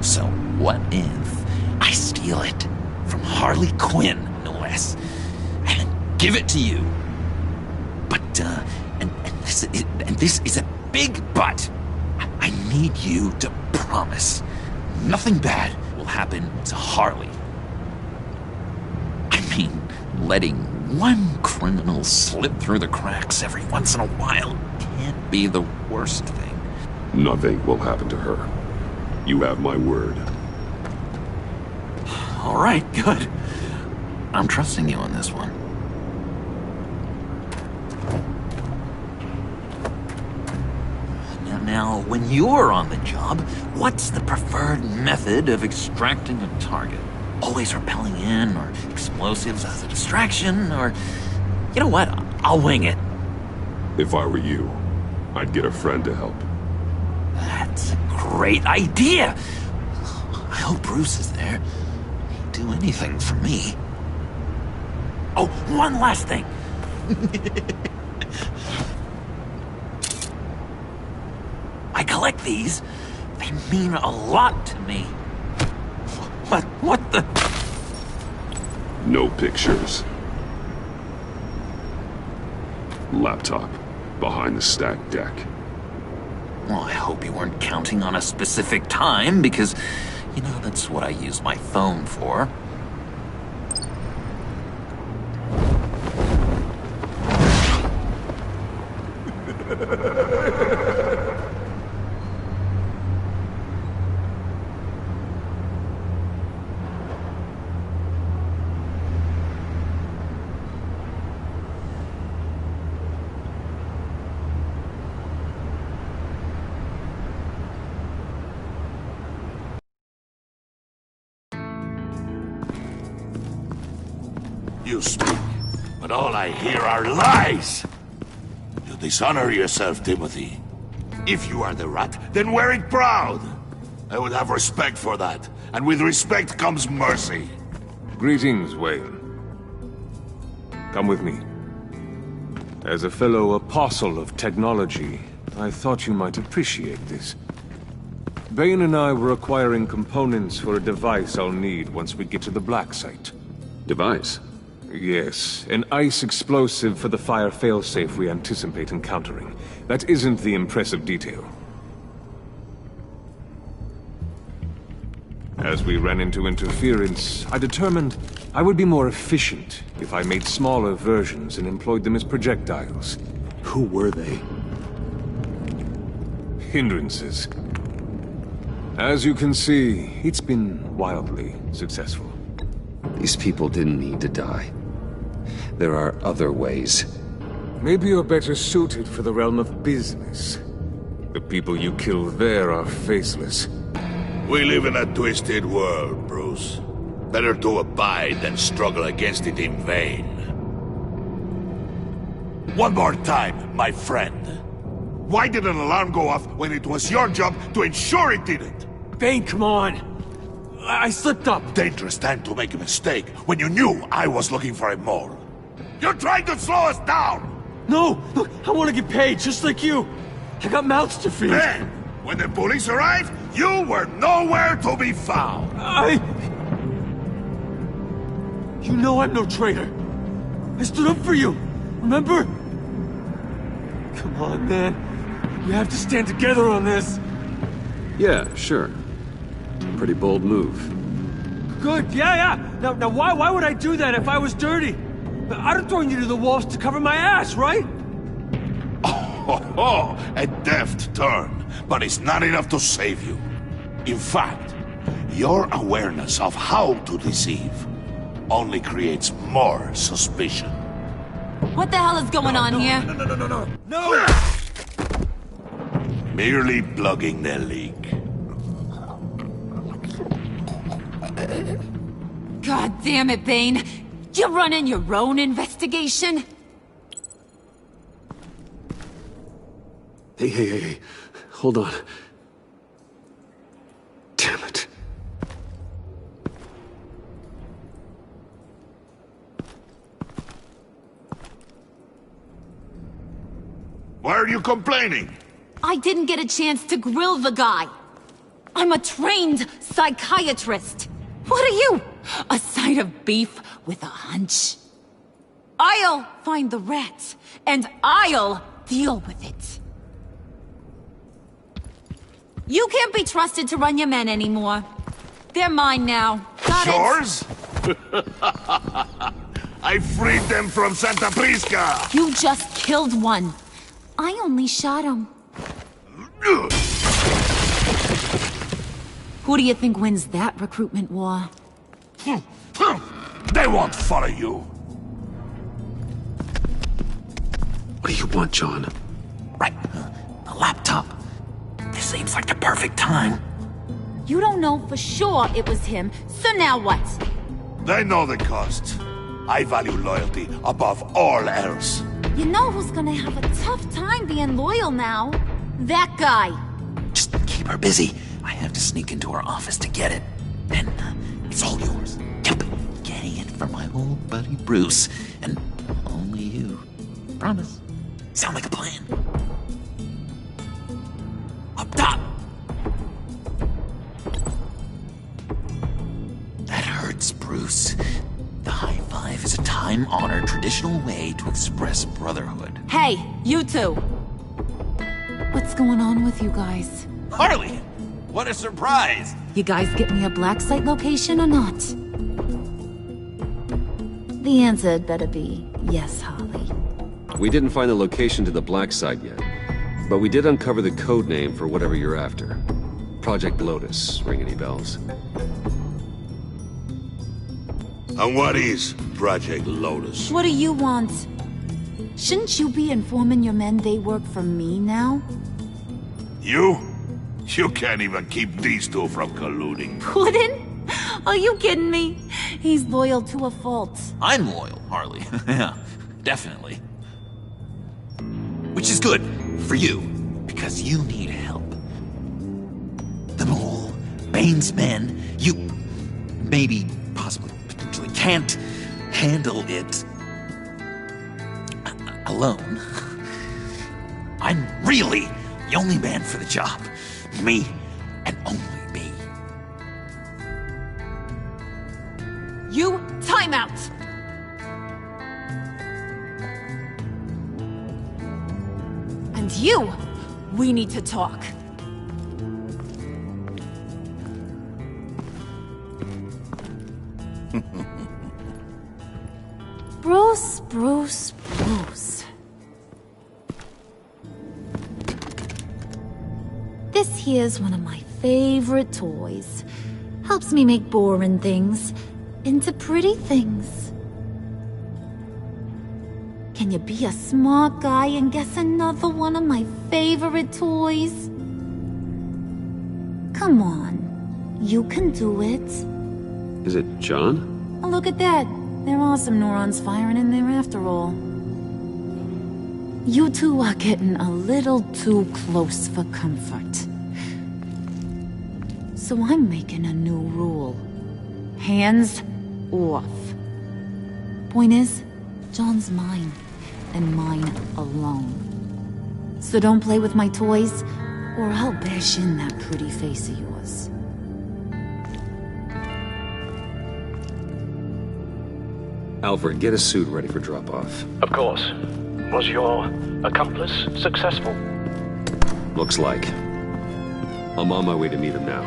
So what if I steal it from Harley Quinn, no less, and then give it to you? But, and this is a big but. I need you to promise nothing bad will happen to Harley. I mean, letting one criminal slip through the cracks every once in a while can't be the worst thing. Nothing will happen to her. You have my word. All right, good. I'm trusting you on this one. Now, when you're on the job, what's the preferred method of extracting a target? Always rappelling in, or explosives as a distraction, or... You know what? I'll wing it. If I were you, I'd get a friend to help. That's a great idea! I hope Bruce is there. He'd do anything for me. Oh, one last thing! I collect these. They mean a lot to me. What the... No pictures. Laptop. Behind the stacked deck. Well, I hope you weren't counting on a specific time, because, you know, that's what I use my phone for. You speak, but all I hear are lies! You dishonor yourself, Timothy. If you are the rat, then wear it proud! I would have respect for that, and with respect comes mercy. Greetings, Wayne. Come with me. As a fellow apostle of technology, I thought you might appreciate this. Bane and I were acquiring components for a device I'll need once we get to the Black Site. Device? Yes, an ice explosive for the fire failsafe we anticipate encountering. That isn't the impressive detail. As we ran into interference, I determined I would be more efficient if I made smaller versions and employed them as projectiles. Who were they? Hindrances. As you can see, it's been wildly successful. These people didn't need to die. There are other ways. Maybe you're better suited for the realm of business. The people you kill there are faceless. We live in a twisted world, Bruce. Better to abide than struggle against it in vain. One more time, my friend. Why did an alarm go off when it was your job to ensure it didn't? Bane, come on! I slipped up! Dangerous time to make a mistake when you knew I was looking for a mole. You're trying to slow us down! No! Look, I want to get paid, just like you! I got mouths to feed! Then, when the police arrived, you were nowhere to be found! You know I'm no traitor! I stood up for you! Remember? Come on, man. We have to stand together on this! Yeah, sure. Pretty bold move. Good, yeah. Now why would I do that if I was dirty? I'd have thrown you to the wolves to cover my ass, right? Oh, a deft turn, but it's not enough to save you. In fact, your awareness of how to deceive only creates more suspicion. What the hell is going on here? No! Merely plugging the leak. God damn it, Bane. You're running your own investigation? Hey. Hold on. Damn it. Why are you complaining? I didn't get a chance to grill the guy. I'm a trained psychiatrist. What are you? A side of beef with a hunch? I'll find the rat, and I'll deal with it. You can't be trusted to run your men anymore. They're mine now. Got Yours? I freed them from Santa Prisca! You just killed one. I only shot him. Who do you think wins that recruitment war? They won't follow you. What do you want, John? Right. The laptop. This seems like the perfect time. You don't know for sure it was him, so now what? They know the cost. I value loyalty above all else. You know who's gonna have a tough time being loyal now? That guy. Just keep her busy. I have to sneak into her office to get it. Then it's all yours. Yep. Getting it from my old buddy Bruce. And only you. Promise. Sound like a plan. Up top! That hurts, Bruce. The high time-honored traditional way to express brotherhood. Hey, you two! What's going on with you guys? Harley! What a surprise! You guys get me a black site location or not? The answer had better be yes, Holly. We didn't find the location to the black site yet, but we did uncover the code name for whatever you're after. Project Lotus. Ring any bells? And what is Project Lotus? What do you want? Shouldn't you be informing your men they work for me now? You? You can't even keep these two from colluding. Puddin'? Are you kidding me? He's loyal to a fault. I'm loyal, Harley. Yeah, definitely. Which is good for you, because you need help. The Mole, Bane's men, you maybe, possibly, potentially can't handle it alone. I'm really the only man for the job. Me, and only me. You, time out! And you, we need to talk. Bruce. This here's one of my favorite toys. Helps me make boring things into pretty things. Can you be a smart guy and guess another one of my favorite toys? Come on, you can do it. Is it John? Oh, look at that. There are some neurons firing in there after all. You two are getting a little too close for comfort. So I'm making a new rule. Hands off. Point is, John's mine, and mine alone. So don't play with my toys, or I'll bash in that pretty face of yours. Alfred, get a suit ready for drop-off. Of course. Was your accomplice successful? Looks like. I'm on my way to meet him now.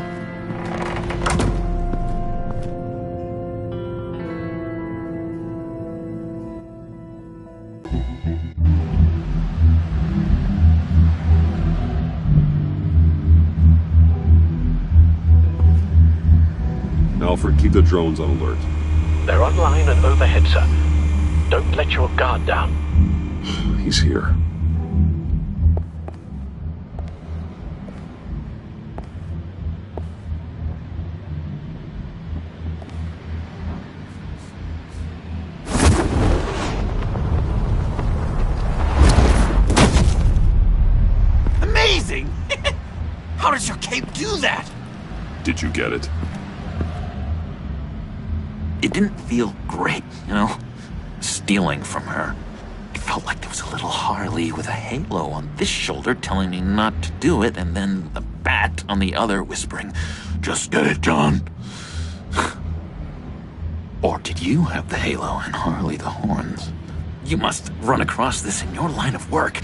Alfred, keep the drones on alert. They're online and overhead, sir. Don't let your guard down. He's here. Amazing! How does your cape do that? Did you get it? It didn't feel great, you know? Stealing from her. It felt like there was a little Harley with a halo on this shoulder telling me not to do it, and then the bat on the other whispering, "Just get it, John." Or did you have the halo and Harley the horns? You must run across this in your line of work.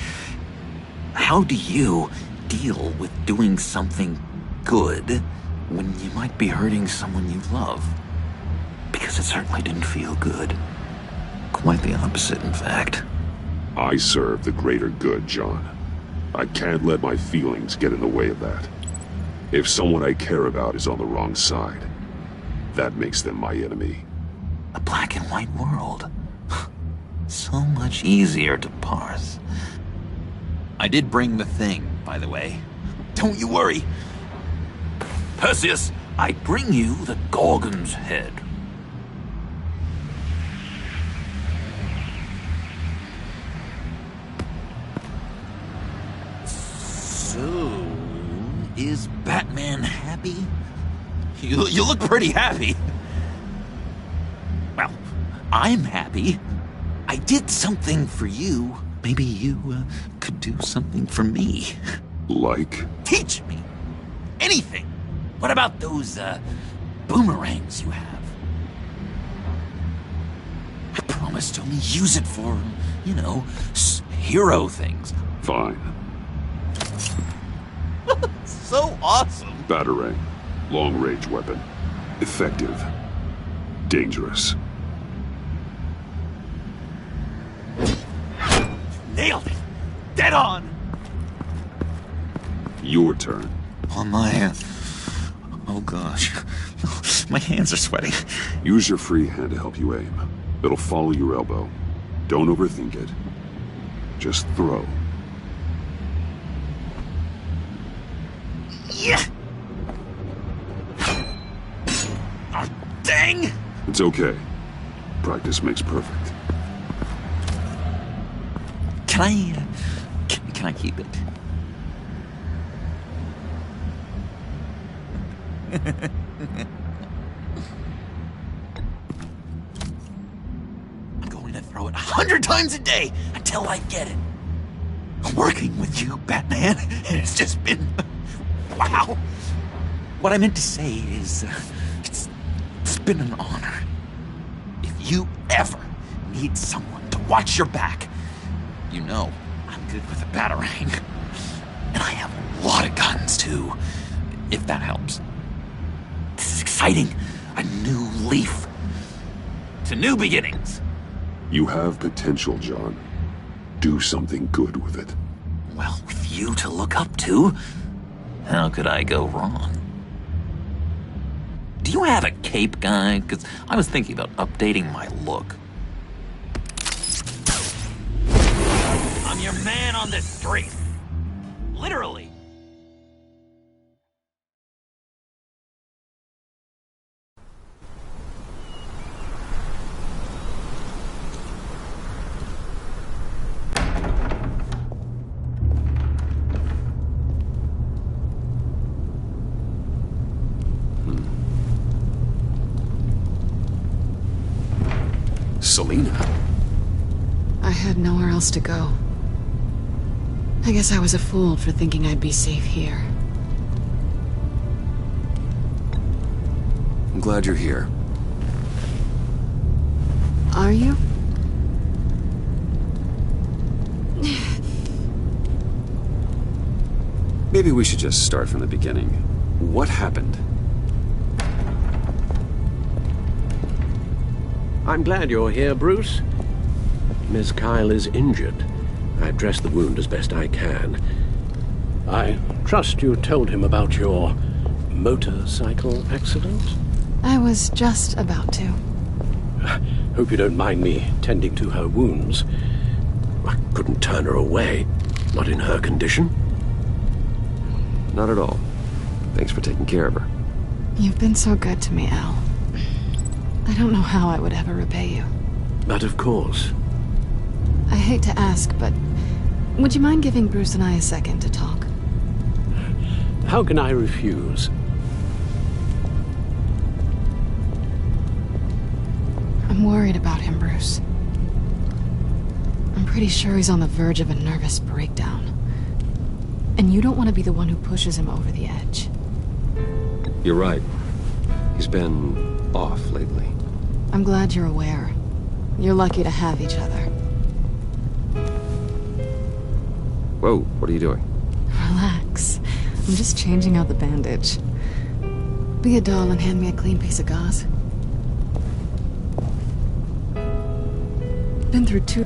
How do you deal with doing something good when you might be hurting someone you love? Because it certainly didn't feel good. Quite the opposite, in fact. I serve the greater good, John. I can't let my feelings get in the way of that. If someone I care about is on the wrong side, that makes them my enemy. A black and white world. So much easier to parse. I did bring the thing, by the way. Don't you worry. Perseus, I bring you the Gorgon's head. So, is Batman happy? You look pretty happy. Well, I'm happy. I did something for you. Maybe you could do something for me. Like? Teach me. Anything. What about those boomerangs you have? I promised to only use it for, you know, hero things. Fine. So awesome. Batarang. Long-range weapon. Effective. Dangerous. Nailed it! Dead on! Your turn. On my... Oh gosh. My hands are sweating. Use your free hand to help you aim. It'll follow your elbow. Don't overthink it. Just throw. Yeah! Oh, dang! It's okay. Practice makes perfect. Can I... Can I keep it? I'm going to throw it 100 times a day until I get it. Working with you, Batman, it's just been... Wow! What I meant to say is, it's been an honor. If you ever need someone to watch your back, you know I'm good with a batarang. And I have a lot of guns, too, if that helps. This is exciting. A new leaf. To new beginnings. You have potential, John. Do something good with it. Well, with you to look up to, how could I go wrong? Do you have a cape, guy? Because I was thinking about updating my look. I'm your man on this street. Literally. Selina? I had nowhere else to go. I guess I was a fool for thinking I'd be safe here. I'm glad you're here. Are you? Maybe we should just start from the beginning. What happened? I'm glad you're here, Bruce. Miss Kyle is injured. I've dressed the wound as best I can. I trust you told him about your motorcycle accident? I was just about to. Hope you don't mind me tending to her wounds. I couldn't turn her away, not in her condition. Not at all. Thanks for taking care of her. You've been so good to me, Al. I don't know how I would ever repay you. But of course. I hate to ask, but would you mind giving Bruce and I a second to talk? How can I refuse? I'm worried about him, Bruce. I'm pretty sure he's on the verge of a nervous breakdown. And you don't want to be the one who pushes him over the edge. You're right. He's been off lately. I'm glad you're aware. You're lucky to have each other. Whoa, what are you doing? Relax. I'm just changing out the bandage. Be a doll and hand me a clean piece of gauze. Been through two...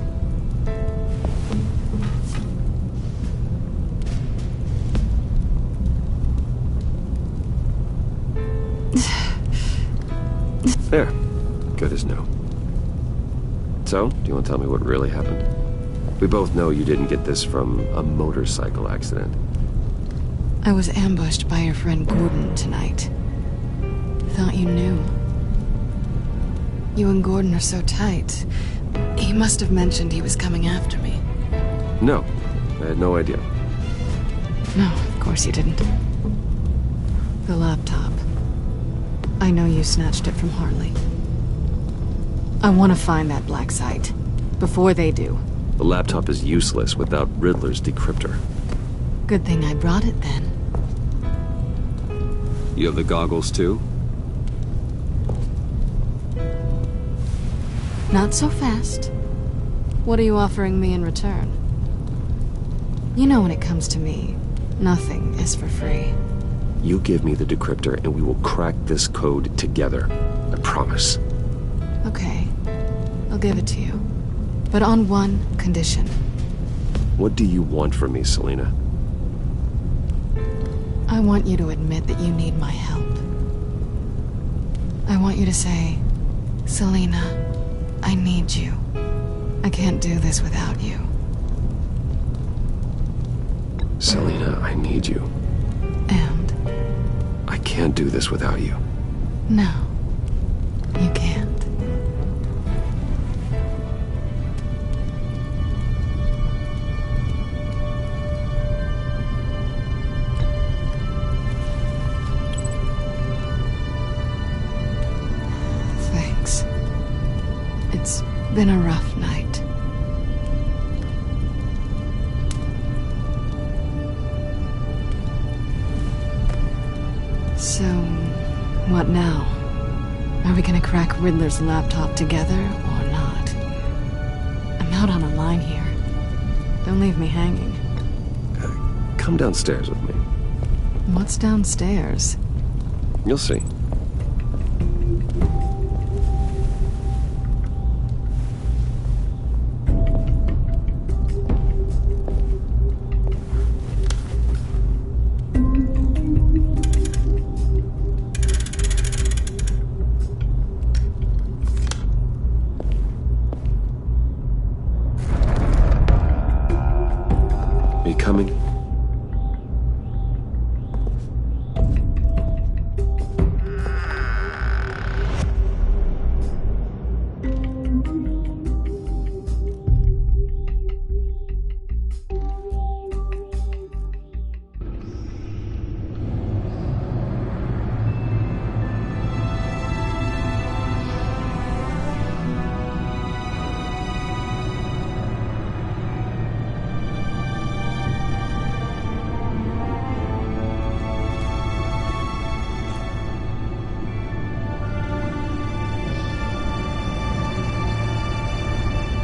There. Good as new. So, do you want to tell me what really happened? We both know you didn't get this from a motorcycle accident. I was ambushed by your friend Gordon tonight. Thought you knew. You and Gordon are so tight. He must have mentioned he was coming after me. No, I had no idea. No, of course you didn't. The laptop. I know you snatched it from Harley. I want to find that black site. Before they do. The laptop is useless without Riddler's decryptor. Good thing I brought it then. You have the goggles too? Not so fast. What are you offering me in return? You know when it comes to me, nothing is for free. You give me the decryptor and we will crack this code together. I promise. Okay. I'll give it to you. But on one condition. What do you want from me, Selina? I want you to admit that you need my help. I want you to say, Selina, I need you. I can't do this without you. Selina, I need you. And? I can't do this without you. No, you can't. Thanks. It's been a rough night. So, what now? Are we gonna crack Riddler's laptop together, or not? I'm out on a line here. Don't leave me hanging. Come downstairs with me. What's downstairs? You'll see. Coming.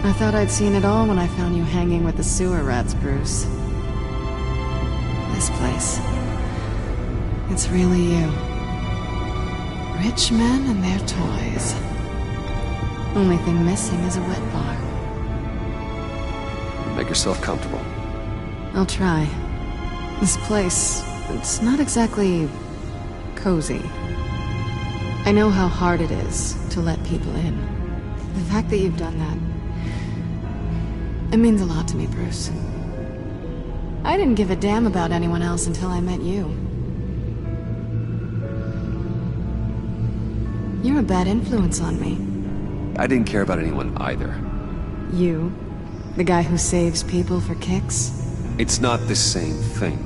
I thought I'd seen it all when I found you hanging with the sewer rats, Bruce. This place. It's really you. Rich men and their toys. Only thing missing is a wet bar. Make yourself comfortable. I'll try. This place, it's not exactly cozy. I know how hard it is to let people in. The fact that you've done that, it means a lot to me, Bruce. I didn't give a damn about anyone else until I met you. You're a bad influence on me. I didn't care about anyone either. You? The guy who saves people for kicks? It's not the same thing.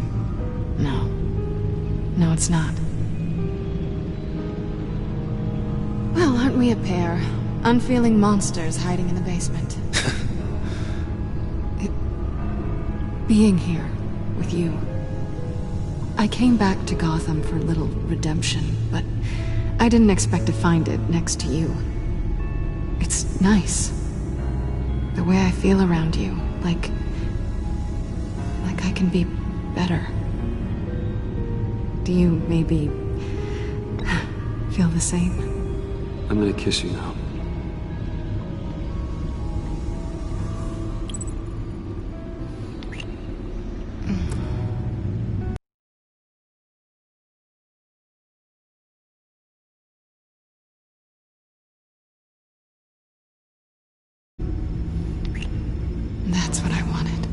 No. No, it's not. Well, aren't we a pair? Unfeeling monsters hiding in the basement. Being here with you. I came back to Gotham for a little redemption, but I didn't expect to find it next to you. It's nice. The way I feel around you, like I can be better. Do you maybe feel the same? I'm gonna kiss you now. That's what I wanted.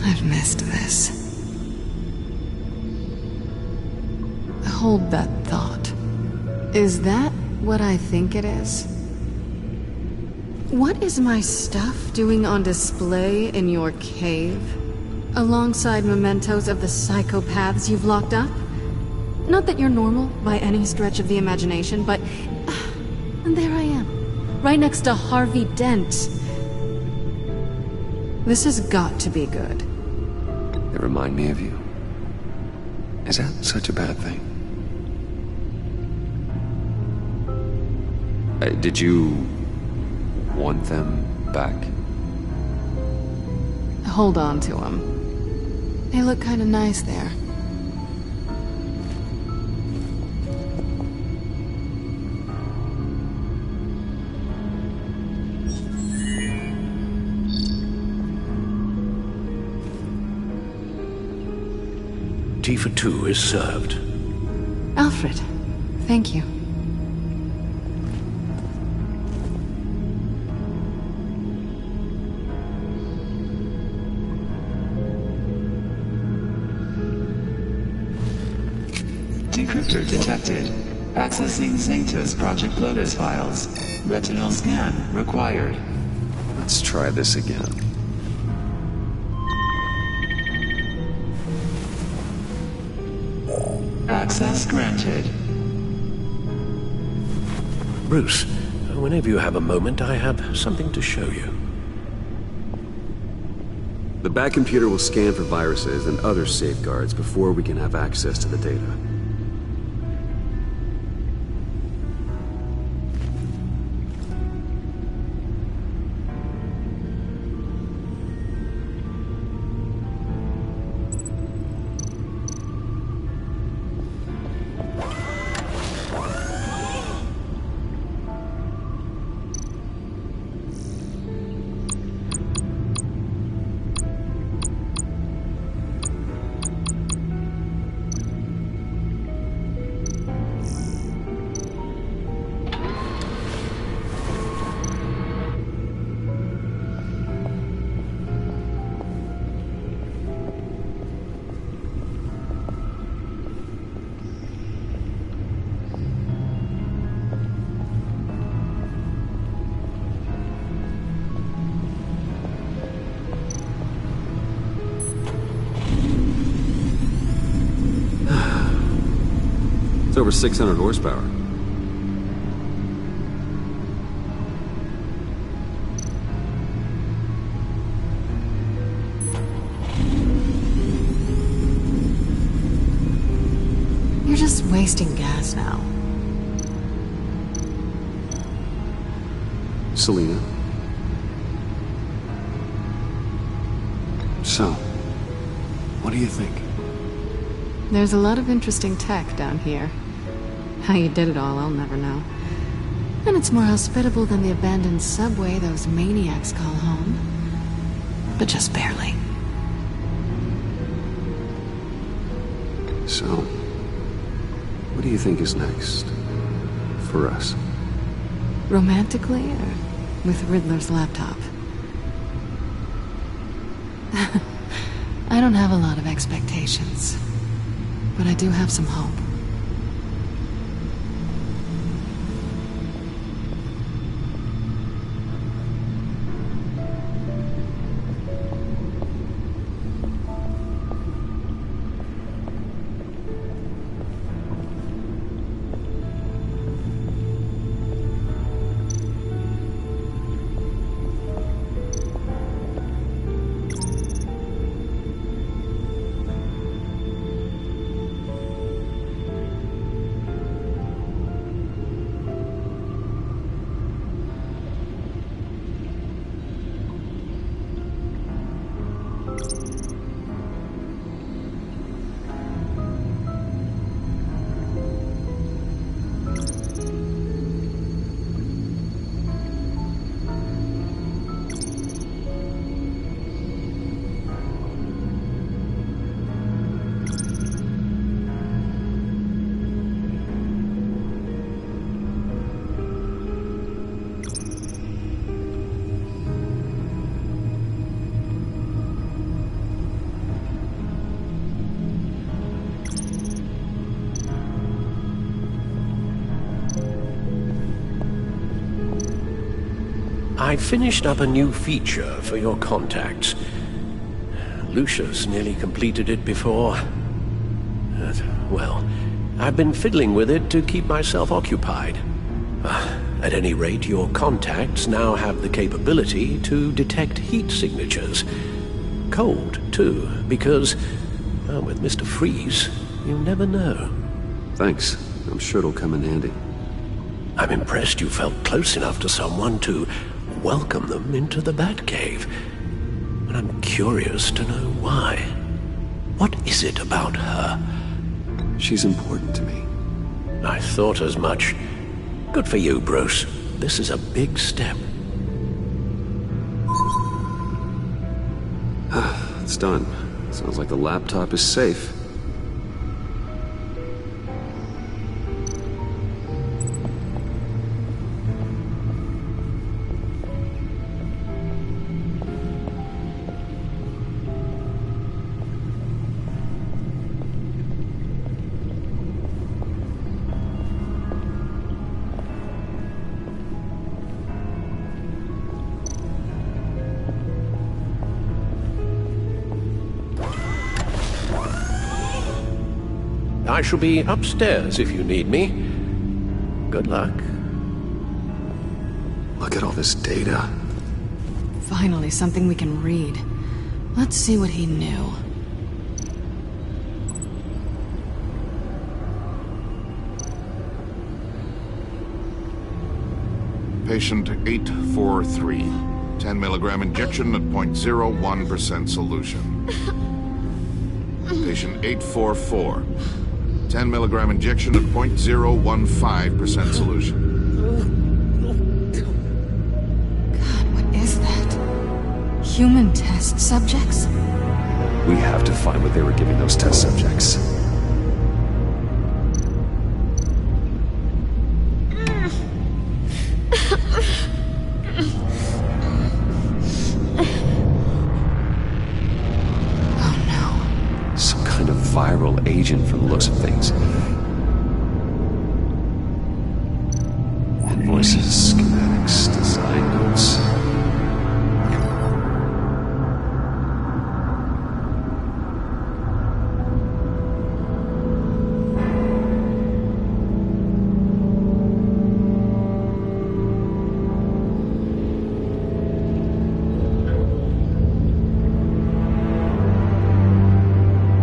I've missed this. Hold that thought. Is that what I think it is? What is my stuff doing on display in your cave? Alongside mementos of the psychopaths you've locked up? Not that you're normal by any stretch of the imagination, but... and there I am, right next to Harvey Dent. This has got to be good. They remind me of you. Is that such a bad thing? Did you want them back? Hold on to them. They look kinda nice there. Tea for two is served. Alfred, thank you. Decryptor detected. Accessing Zeta's Project Lotus files. Retinal scan required. Let's try this again. Access granted. Bruce, whenever you have a moment, I have something to show you. The back computer will scan for viruses and other safeguards before we can have access to the data. It's over 600 horsepower. You're just wasting gas now. Selina. So, what do you think? There's a lot of interesting tech down here. How you did it all, I'll never know. And it's more hospitable than the abandoned subway those maniacs call home. But just barely. So, what do you think is next? For us? Romantically, or with Riddler's laptop? I don't have a lot of expectations. But I do have some hope. I finished up a new feature for your contacts. Lucius nearly completed it before. Well, I've been fiddling with it to keep myself occupied. At any rate, your contacts now have the capability to detect heat signatures. Cold, too, because, with Mr. Freeze, you never know. Thanks. I'm sure it'll come in handy. I'm impressed you felt close enough to someone to welcome them into the Batcave. And I'm curious to know why. What is it about her? She's important to me. I thought as much. Good for you, Bruce. This is a big step. It's done. Sounds like the laptop is safe. I shall be upstairs if you need me. Good luck. Look at all this data. Finally, something we can read. Let's see what he knew. Patient 843. 10 milligram injection at 0.01% solution. Patient 844. 10 milligram injection at 0.015% solution. God, what is that? Human test subjects? We have to find what they were giving those test subjects. Viral agent from the looks of things. Invoices, schematics, design notes.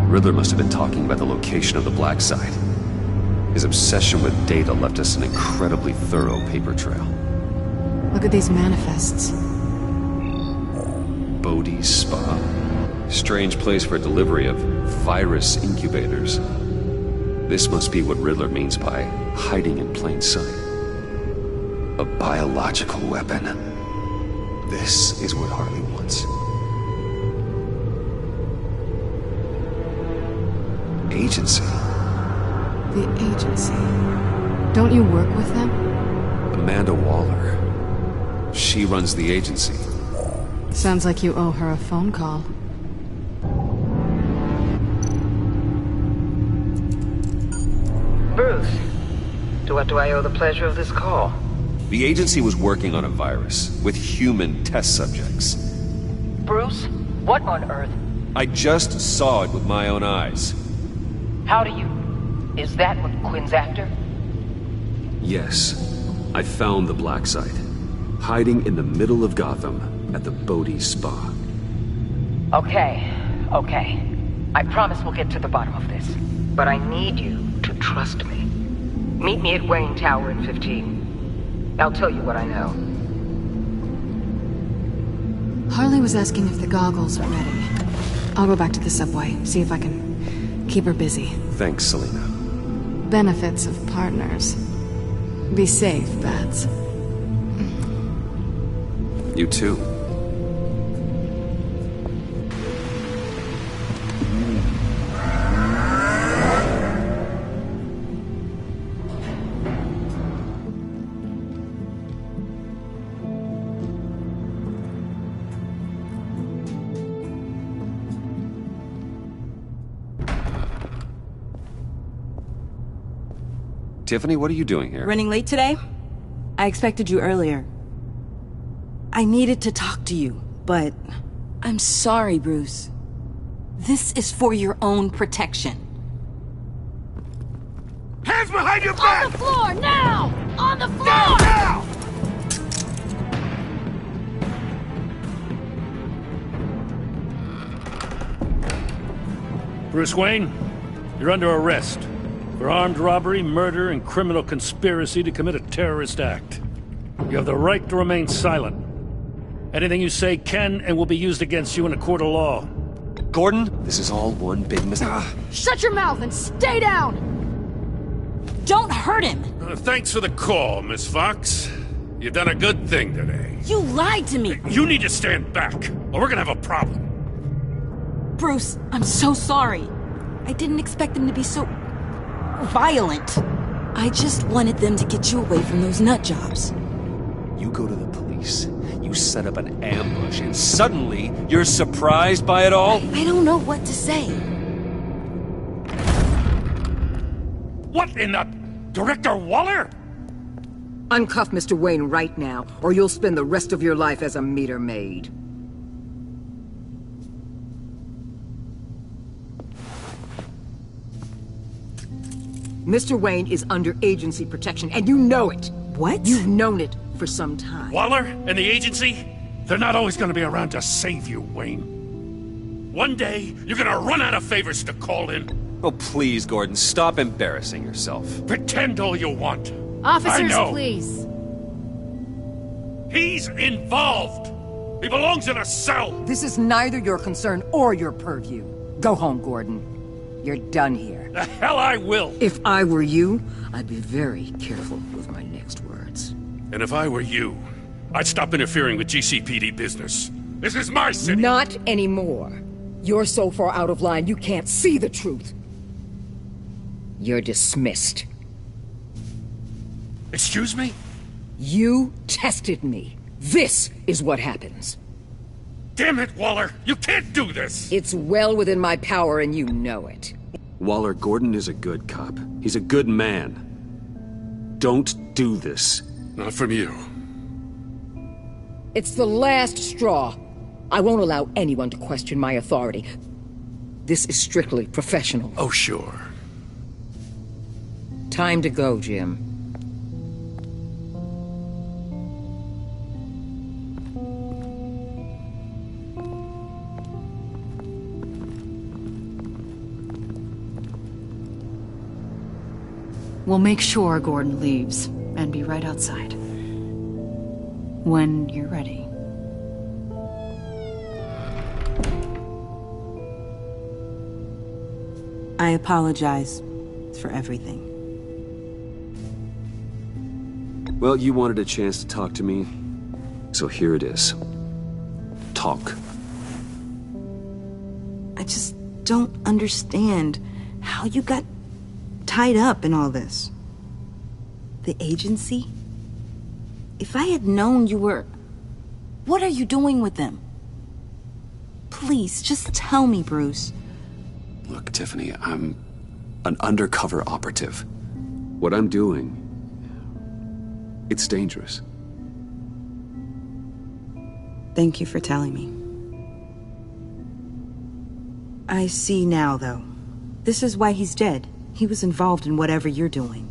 Riddler must have been talking about the location of the black site. His obsession with data left us an incredibly thorough paper trail. Look at these manifests. Bodhi's Spa. Strange place for delivery of virus incubators. This must be what Riddler means by hiding in plain sight. A biological weapon. This is what Harley wants. Agency. The agency. Don't you work with them? Amanda Waller. She runs the agency. Sounds like you owe her a phone call. Bruce, to what do I owe the pleasure of this call? The agency was working on a virus with human test subjects. Bruce, what on earth? I just saw it with my own eyes. How do you... Is that what Quinn's after? Yes. I found the black site. Hiding in the middle of Gotham at the Bodhi Spa. Okay. I promise we'll get to the bottom of this. But I need you to trust me. Meet me at Wayne Tower in 15. I'll tell you what I know. Harley was asking if the goggles are ready. I'll go back to the subway, see if I can keep her busy. Thanks, Selena. Benefits of partners. Be safe, Bats. You too. Tiffany, what are you doing here? Running late today? I expected you earlier. I needed to talk to you, but... I'm sorry, Bruce. This is for your own protection. Hands behind your back! On the floor, now! On the floor! Now! Bruce Wayne, you're under arrest. for armed robbery, murder, and criminal conspiracy to commit a terrorist act. You have the right to remain silent. Anything you say can and will be used against you in a court of law. Gordon, this is all one big mistake. Shut your mouth and stay down! Don't hurt him! Thanks for the call, Miss Fox. You've done a good thing today. You lied to me! You need to stand back, or we're gonna have a problem. Bruce, I'm so sorry. I didn't expect them to be so... violent. I just wanted them to get you away from those nut jobs. You go to the police, you set up an ambush, and suddenly you're surprised by it all? I don't know what to say. What in the... Director Waller? Uncuff Mr. Wayne right now, or you'll spend the rest of your life as a meter maid. Mr. Wayne is under agency protection, and you know it. What? You've known it for some time. Waller and the agency? They're not always gonna be around to save you, Wayne. One day, you're gonna run out of favors to call in. Oh, please, Gordon, stop embarrassing yourself. Pretend all you want. Officers, I know. please. He's involved. He belongs in a cell. This is neither your concern or your purview. Go home, Gordon. You're done here. The hell I will. If I were you, I'd be very careful with my next words. And if I were you, I'd stop interfering with GCPD business. This is my city. Not anymore. You're so far out of line, you can't see the truth. You're dismissed. Excuse me? You tested me. This is what happens. Damn it, Waller! You can't do this! It's well within my power and you know it. Waller, Gordon is a good cop. He's a good man. Don't do this. Not from you. It's the last straw. I won't allow anyone to question my authority. This is strictly professional. Oh, sure. Time to go, Jim. We'll make sure Gordon leaves, and be right outside. When you're ready. I apologize for everything. Well, you wanted a chance to talk to me, so here it is. Talk. I just don't understand how you got tied up in all this. The agency? If I had known you were... What are you doing with them? Please, just tell me, Bruce. Look, Tiffany, I'm an undercover operative. What I'm doing, it's dangerous. Thank you for telling me. I see now, though. This is why he's dead. He was involved in whatever you're doing.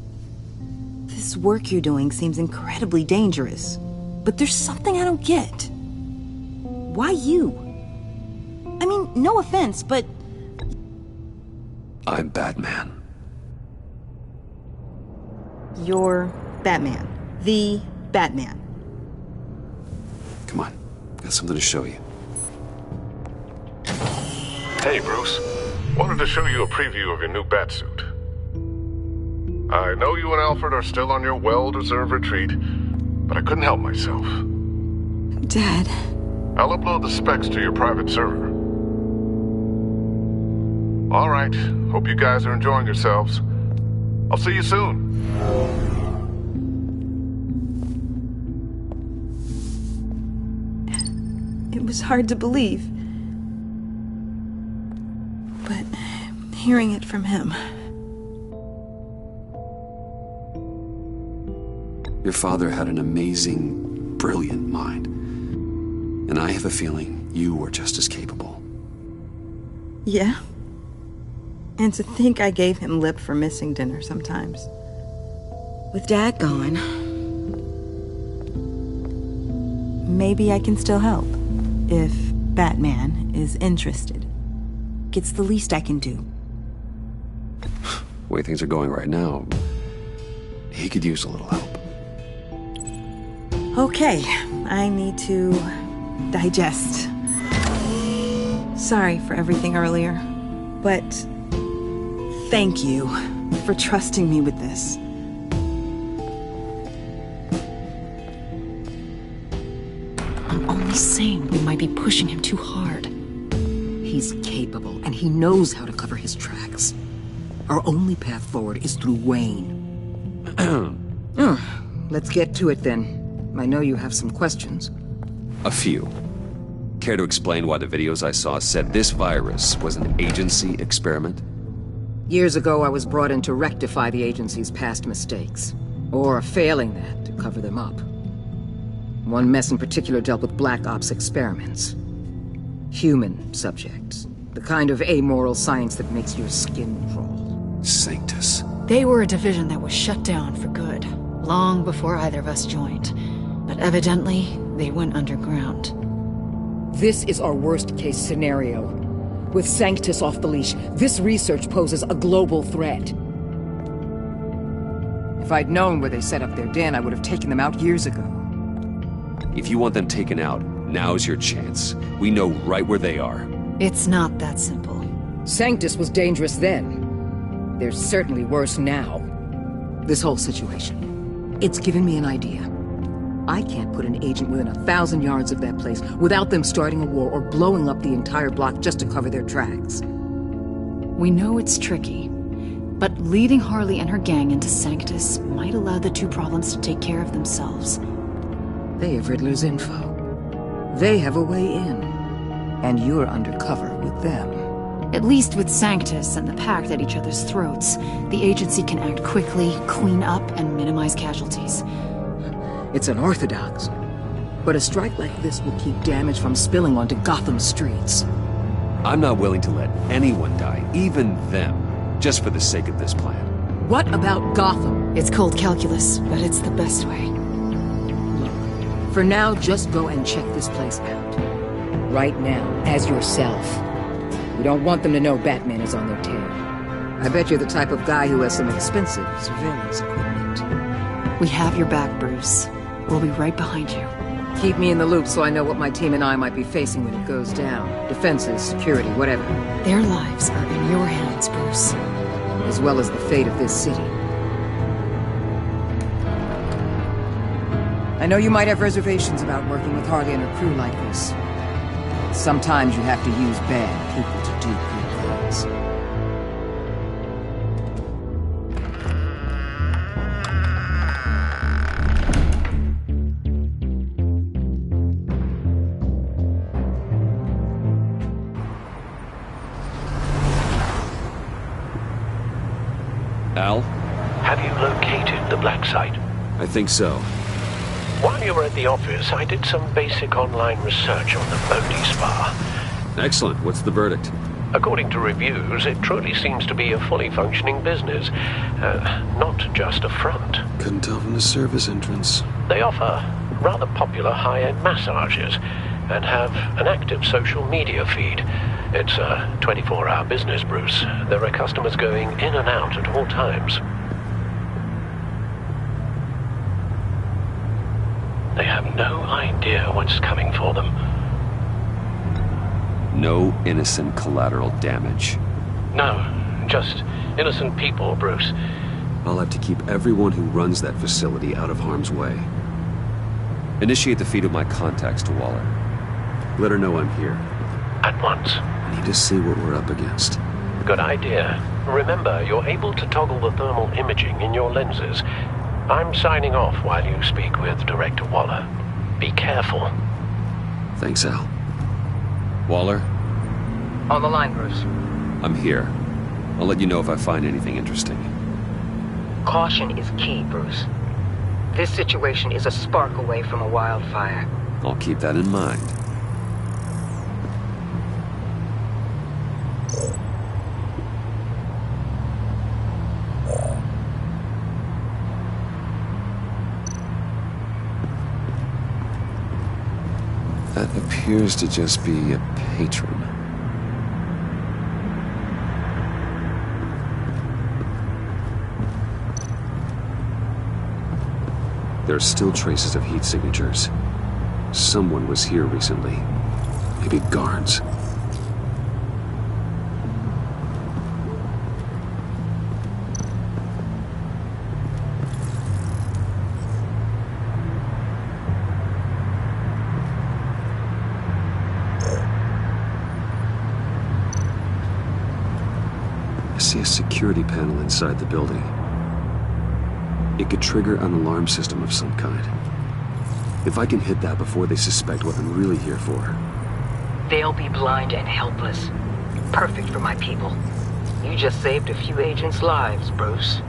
This work you're doing seems incredibly dangerous. But there's something I don't get. Why you? I mean, no offense, but... I'm Batman. You're Batman. The Batman. Come on, got something to show you. Hey, Bruce. Wanted to show you a preview of your new Batsuit. I know you and Alfred are still on your well-deserved retreat, but I couldn't help myself. Dad. I'll upload the specs to your private server. All right. Hope you guys are enjoying yourselves. I'll see you soon. It was hard to believe. But hearing it from him... Your father had an amazing, brilliant mind. And I have a feeling you were just as capable. Yeah? And to think I gave him lip for missing dinner sometimes. With Dad gone... maybe I can still help. If Batman is interested. It's the least I can do. The way things are going right now, he could use a little help. Okay, I need to digest. Sorry for everything earlier, but thank you for trusting me with this. I'm only saying we might be pushing him too hard. He's capable, and he knows how to cover his tracks. Our only path forward is through Wayne. Let's get to it then. I know you have some questions. A few. Care to explain why the videos I saw said this virus was an agency experiment? Years ago, I was brought in to rectify the agency's past mistakes. Or failing that, to cover them up. One mess in particular dealt with Black Ops experiments. Human subjects. The kind of amoral science that makes your skin crawl. Sanctus. They were a division that was shut down for good, long before either of us joined. But evidently, they went underground. This is our worst-case scenario. With Sanctus off the leash, this research poses a global threat. If I'd known where they set up their den, I would have taken them out years ago. If you want them taken out, now's your chance. We know right where they are. It's not that simple. Sanctus was dangerous then. They're certainly worse now. This whole situation, it's given me an idea. I can't put an agent within 1,000 yards of that place without them starting a war or blowing up the entire block just to cover their tracks. We know it's tricky, but leading Harley and her gang into Sanctus might allow the two problems to take care of themselves. They have Riddler's info. They have a way in. And you're undercover with them. At least with Sanctus and the Pact at each other's throats, the agency can act quickly, clean up, and minimize casualties. It's unorthodox, but a strike like this will keep damage from spilling onto Gotham's streets. I'm not willing to let anyone die, even them, just for the sake of this plan. What about Gotham? It's cold calculus, but it's the best way. Look, for now, just go and check this place out. Right now, as yourself. We don't want them to know Batman is on their tail. I bet you're the type of guy who has some expensive surveillance equipment. We have your back, Bruce. We'll be right behind you. Keep me in the loop so I know what my team and I might be facing when it goes down. Defenses, security, whatever. Their lives are in your hands, Bruce. As well as the fate of this city. I know you might have reservations about working with Harley and her crew like this. Sometimes you have to use bad people to do good things. Al? Have you located the black site? I think so. While you were at the office, I did some basic online research on the Bodhi Spa. Excellent. What's the verdict? According to reviews, it truly seems to be a fully functioning business. Not just a front. Couldn't open a service entrance. They offer rather popular high-end massages and have an active social media feed. It's a 24-hour business, Bruce. There are customers going in and out at all times. They have no idea what's coming for them. No innocent collateral damage. No, just innocent people, Bruce. I'll have to keep everyone who runs that facility out of harm's way. Initiate the feed of my contacts to Waller. Let her know I'm here. At once. I need to see what we're up against. Good idea. Remember, you're able to toggle the thermal imaging in your lenses. I'm signing off while you speak with Director Waller. Be careful. Thanks, Al. Waller? On the line, Bruce. I'm here. I'll let you know if I find anything interesting. Caution is key, Bruce. This situation is a spark away from a wildfire. I'll keep that in mind. That appears to just be a patron. There are still traces of heat signatures. Someone was here recently. Maybe guards. I see a security panel inside the building. It could trigger an alarm system of some kind. If I can hit that before they suspect what I'm really here for. They'll be blind and helpless. Perfect for my people. You just saved a few agents' lives, Bruce.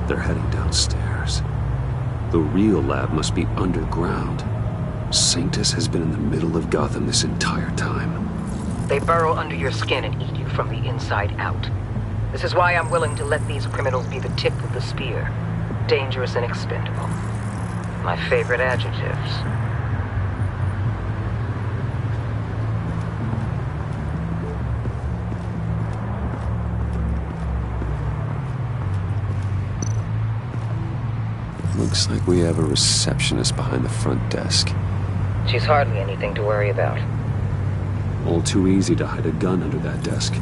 They're heading downstairs. The real lab must be underground. Sanctus has been in the middle of Gotham this entire time. They burrow under your skin and eat you from the inside out. This is why I'm willing to let these criminals be the tip of the spear. Dangerous and expendable. My favorite adjectives. Looks like we have a receptionist behind the front desk. She's hardly anything to worry about. All too easy to hide a gun under that desk.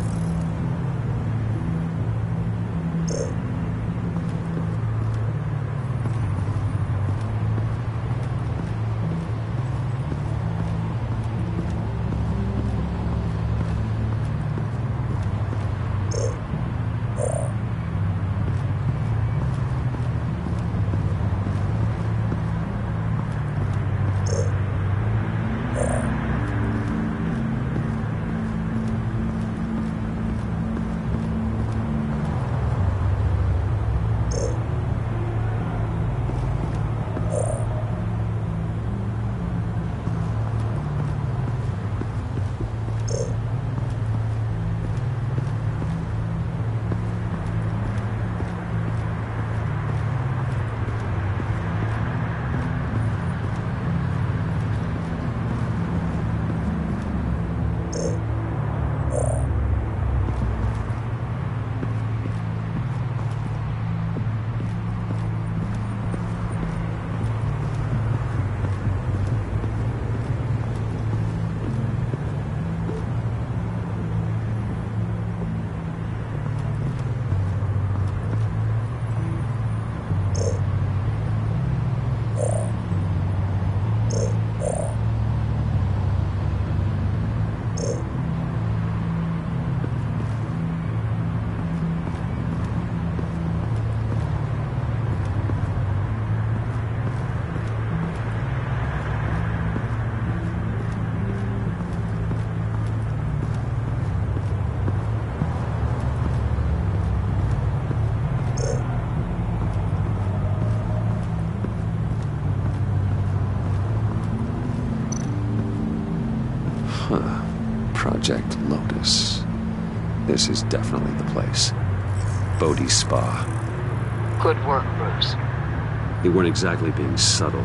Project Lotus. This is definitely the place. Bodhi's Spa. Good work, Bruce. They weren't exactly being subtle.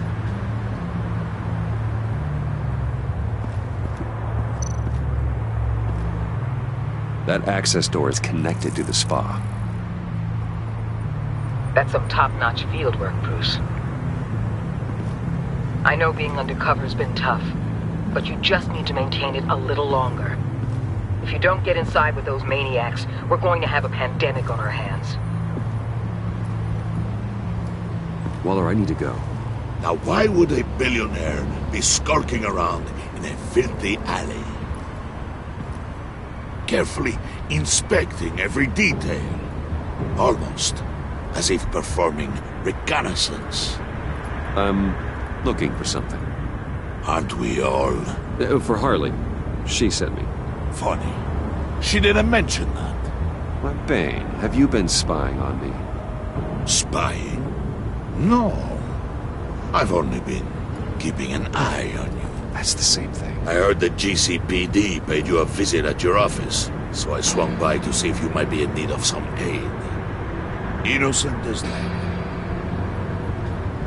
That access door is connected to the spa. That's some top-notch field work, Bruce. I know being undercover's been tough, but you just need to maintain it a little longer. If you don't get inside with those maniacs, we're going to have a pandemic on our hands. Waller, I need to go. Now why would a billionaire be skulking around in a filthy alley? Carefully inspecting every detail. Almost as if performing reconnaissance. I'm looking for something. Aren't we all? For Harley. She sent me. Funny. She didn't mention that. Why, Bane, have you been spying on me? Spying? No. I've only been keeping an eye on you. That's the same thing. I heard the GCPD paid you a visit at your office, so I swung by to see if you might be in need of some aid. Innocent as that.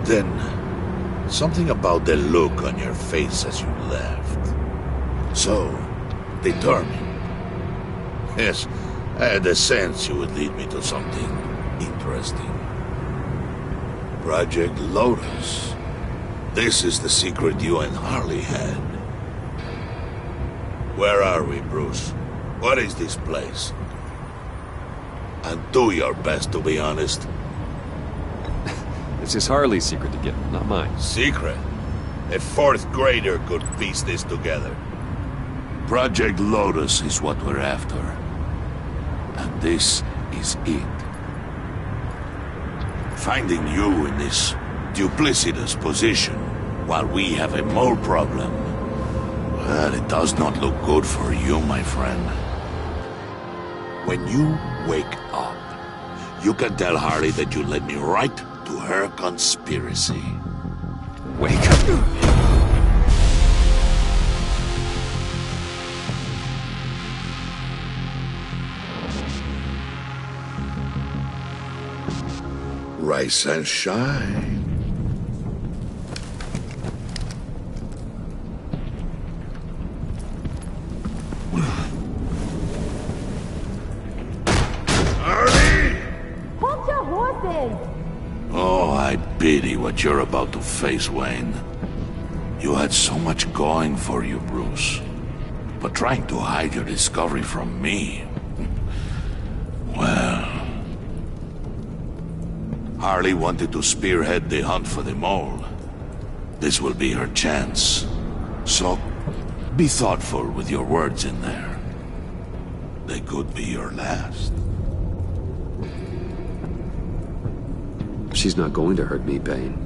Then, something about the look on your face as you left. So, determined. Yes, I had a sense you would lead me to something interesting. Project Lotus. This is the secret you and Harley had. Where are we, Bruce? What is this place? And do your best to be honest. This is Harley's secret to get, not mine. Secret? A fourth grader could piece this together. Project Lotus is what we're after. And this is it. Finding you in this duplicitous position while we have a mole problem, well, it does not look good for you, my friend. When you wake up, you can tell Harley that you led me right to her conspiracy. Wake up. Rise and shine. Hold your horses! Oh, I pity what you're about to face, Wayne. You had so much going for you, Bruce. But trying to hide your discovery from me... Well... Harley wanted to spearhead the hunt for the mole. This will be her chance. So, be thoughtful with your words in there. They could be your last. She's not going to hurt me, Bane.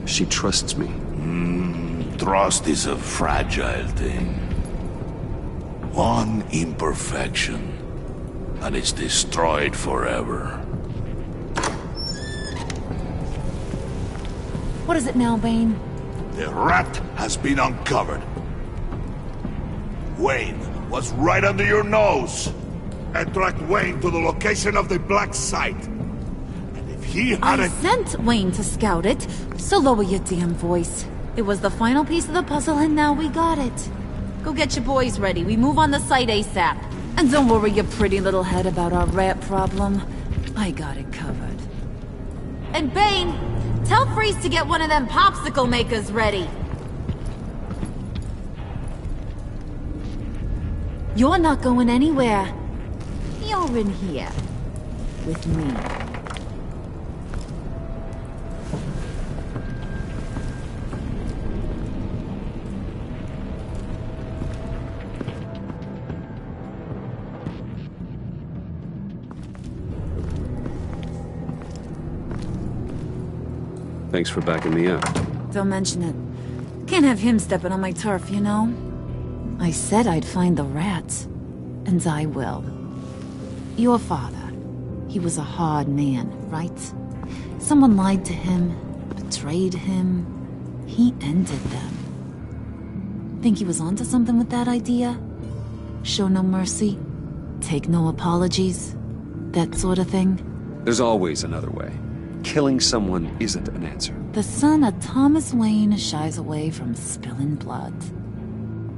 She trusts me. Trust is a fragile thing. One imperfection, and it's destroyed forever. What is it now, Bane? The rat has been uncovered. Wayne was right under your nose. And tracked Wayne to the location of the black site. And if he I hadn't... sent Wayne to scout it, so lower your damn voice. It was the final piece of the puzzle and now we got it. Go get your boys ready. We move on the site ASAP. And don't worry your pretty little head about our rat problem. I got it covered. And Bane, tell Freeze to get one of them popsicle makers ready. You're not going anywhere. You're in here. With me. Thanks for backing me up. Don't mention it. Can't have him stepping on my turf, you know? I said I'd find the rats. And I will. Your father. He was a hard man, right? Someone lied to him, betrayed him. He ended them. Think he was onto something with that idea? Show no mercy? Take no apologies? That sort of thing? There's always another way. Killing someone isn't an answer. The son of Thomas Wayne shies away from spilling blood.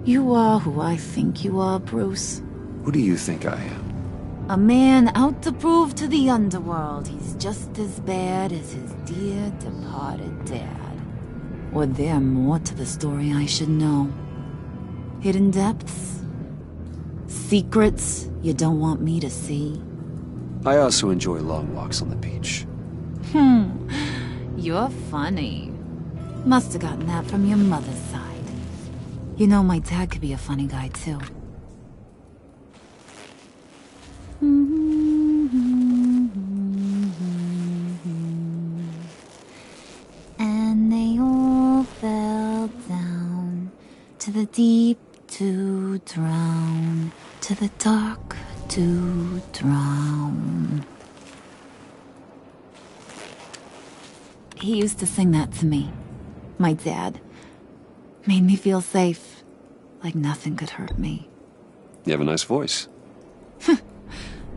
You are who I think you are, Bruce. Who do you think I am? A man out to prove to the underworld he's just as bad as his dear departed dad. Or there more to the story I should know. Hidden depths? Secrets you don't want me to see? I also enjoy long walks on the beach. You're funny. Must have gotten that from your mother's side. You know, my dad could be a funny guy, too. And they all fell down to the deep to drown, to the dark to drown. He used to sing that to me. My dad. Made me feel safe. Like nothing could hurt me. You have a nice voice.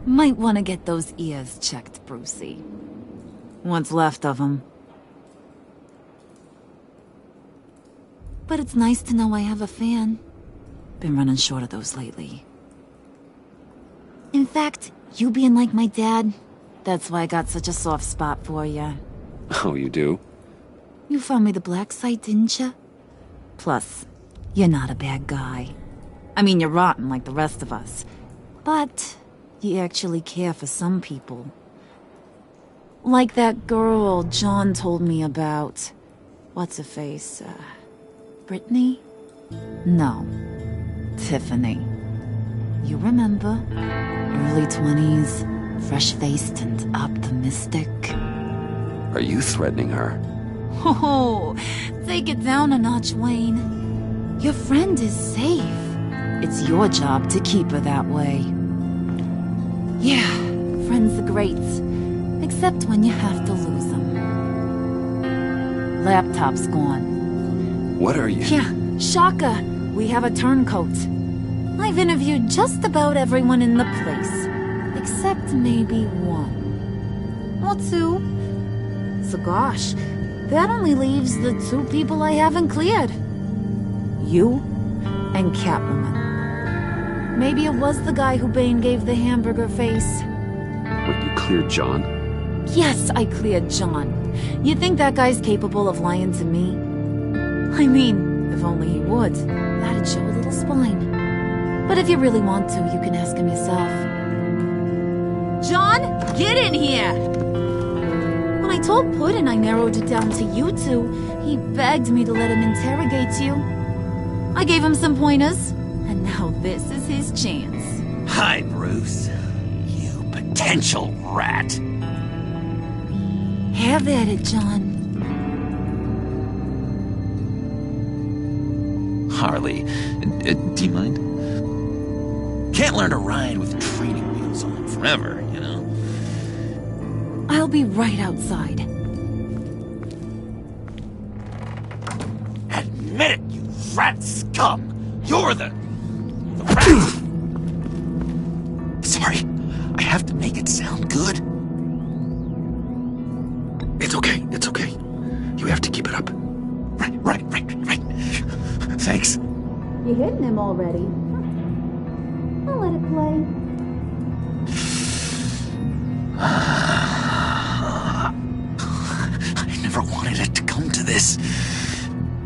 Might want to get those ears checked, Brucey. What's left of them. But it's nice to know I have a fan. Been running short of those lately. In fact, you being like my dad, that's why I got such a soft spot for you. Oh, you do? You found me the black site, didn't you? Plus, you're not a bad guy. I mean, you're rotten like the rest of us. But you actually care for some people. Like that girl John told me about. What's her face? Brittany? No. Tiffany. You remember? Early 20s, fresh-faced and optimistic. Are you threatening her? Oh, take it down a notch, Wayne. Your friend is safe. It's your job to keep her that way. Yeah, friends are great. Except when you have to lose them. Laptop's gone. What are you? Yeah, shocker. We have a turncoat. I've interviewed just about everyone in the place. Except maybe one. Or two. So gosh, that only leaves the two people I haven't cleared. You and Catwoman. Maybe it was the guy who Bane gave the hamburger face. Wait, you cleared John? Yes, I cleared John. You think that guy's capable of lying to me? I mean, if only he would. That'd show a little spine. But if you really want to, you can ask him yourself. John, get in here! When I told Puddin' I narrowed it down to you two, he begged me to let him interrogate you. I gave him some pointers, and now this is his chance. Hi, Bruce. You potential rat. Have at it, John. Harley, do you mind? Can't learn to ride with training wheels on forever, you know? I'll be right outside. Admit it, you rat scum! You're the rat! Sorry, I have to make it sound good. It's okay, it's okay. You have to keep it up. Right. Thanks. You hitting him already? I'll let it play. I never wanted it to come to this.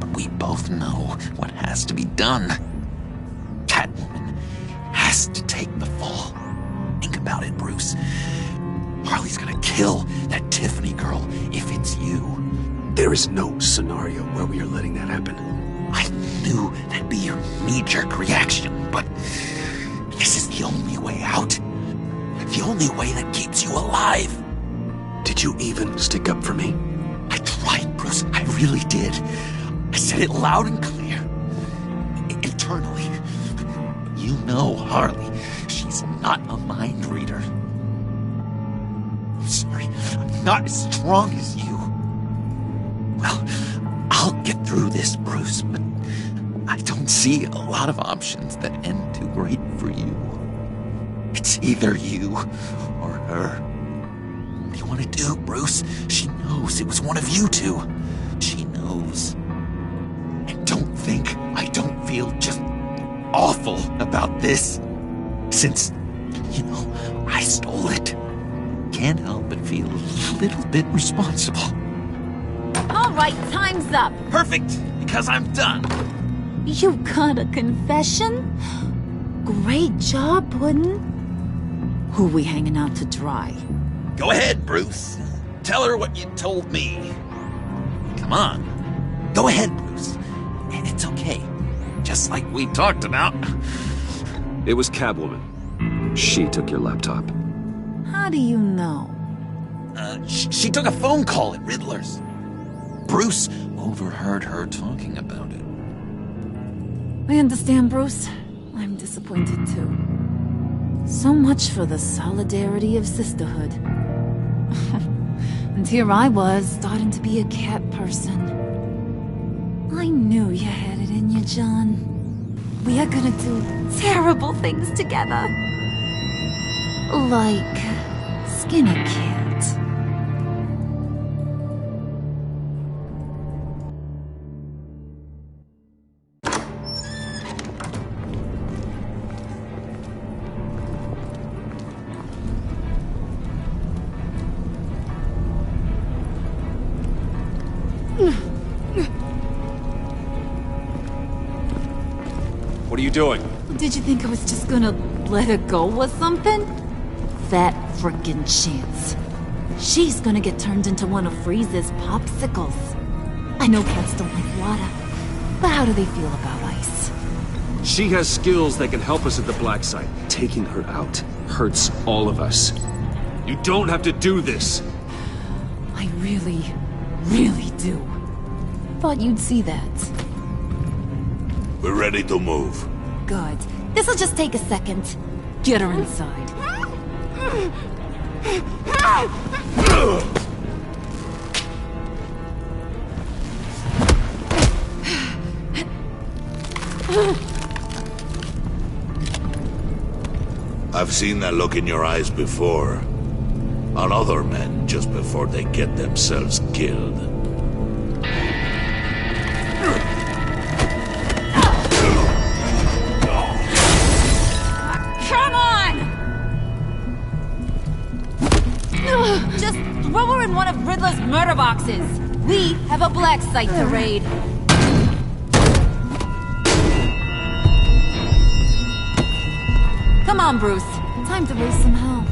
But we both know what has to be done. Catwoman has to take the fall. Think about it, Bruce. Harley's gonna kill that Tiffany girl if it's you. There is no scenario where we are letting that happen. I knew that'd be your knee-jerk reaction, but this is the only way out. The only way that keeps you alive. Did you even stick up for me? I tried, Bruce. I really did. I said it loud and clear. Internally. You know Harley. She's not a mind reader. I'm sorry. I'm not as strong as you. Well, I'll get through this, Bruce, but I don't see a lot of options that end too great for you. It's either you or her. What do you want to do, Bruce? She knows it was one of you two. She knows. And don't think I don't feel just awful about this. Since, you know, I stole it. Can't help but feel a little bit responsible. All right, time's up. Perfect, because I'm done. You got a confession? Great job, Puddin'. Who we hanging out to dry? Go ahead, Bruce. Tell her what you told me. Come on. Go ahead, Bruce. It's okay. Just like we talked about. It was Catwoman. She took your laptop. How do you know? She took a phone call at Riddler's. Bruce overheard her talking about it. I understand, Bruce. I'm disappointed too. So much for the solidarity of sisterhood. And here I was, starting to be a cat person. I knew you had it in you, John. We are gonna do terrible things together. Like skin a cat. What are you doing? Did you think I was just gonna let her go or something? That frickin' chance. She's gonna get turned into one of Freeze's popsicles. I know cats don't like water, but how do they feel about ice? She has skills that can help us at the black site. Taking her out hurts all of us. You don't have to do this. I really, really do. Thought you'd see that. We're ready to move. Good. This'll just take a second. Get her inside. I've seen that look in your eyes before. On other men just before they get themselves killed. Come on! Just throw her in one of Riddler's murder boxes. We have a black site to raid. Come on, Bruce. Time to raise some hell.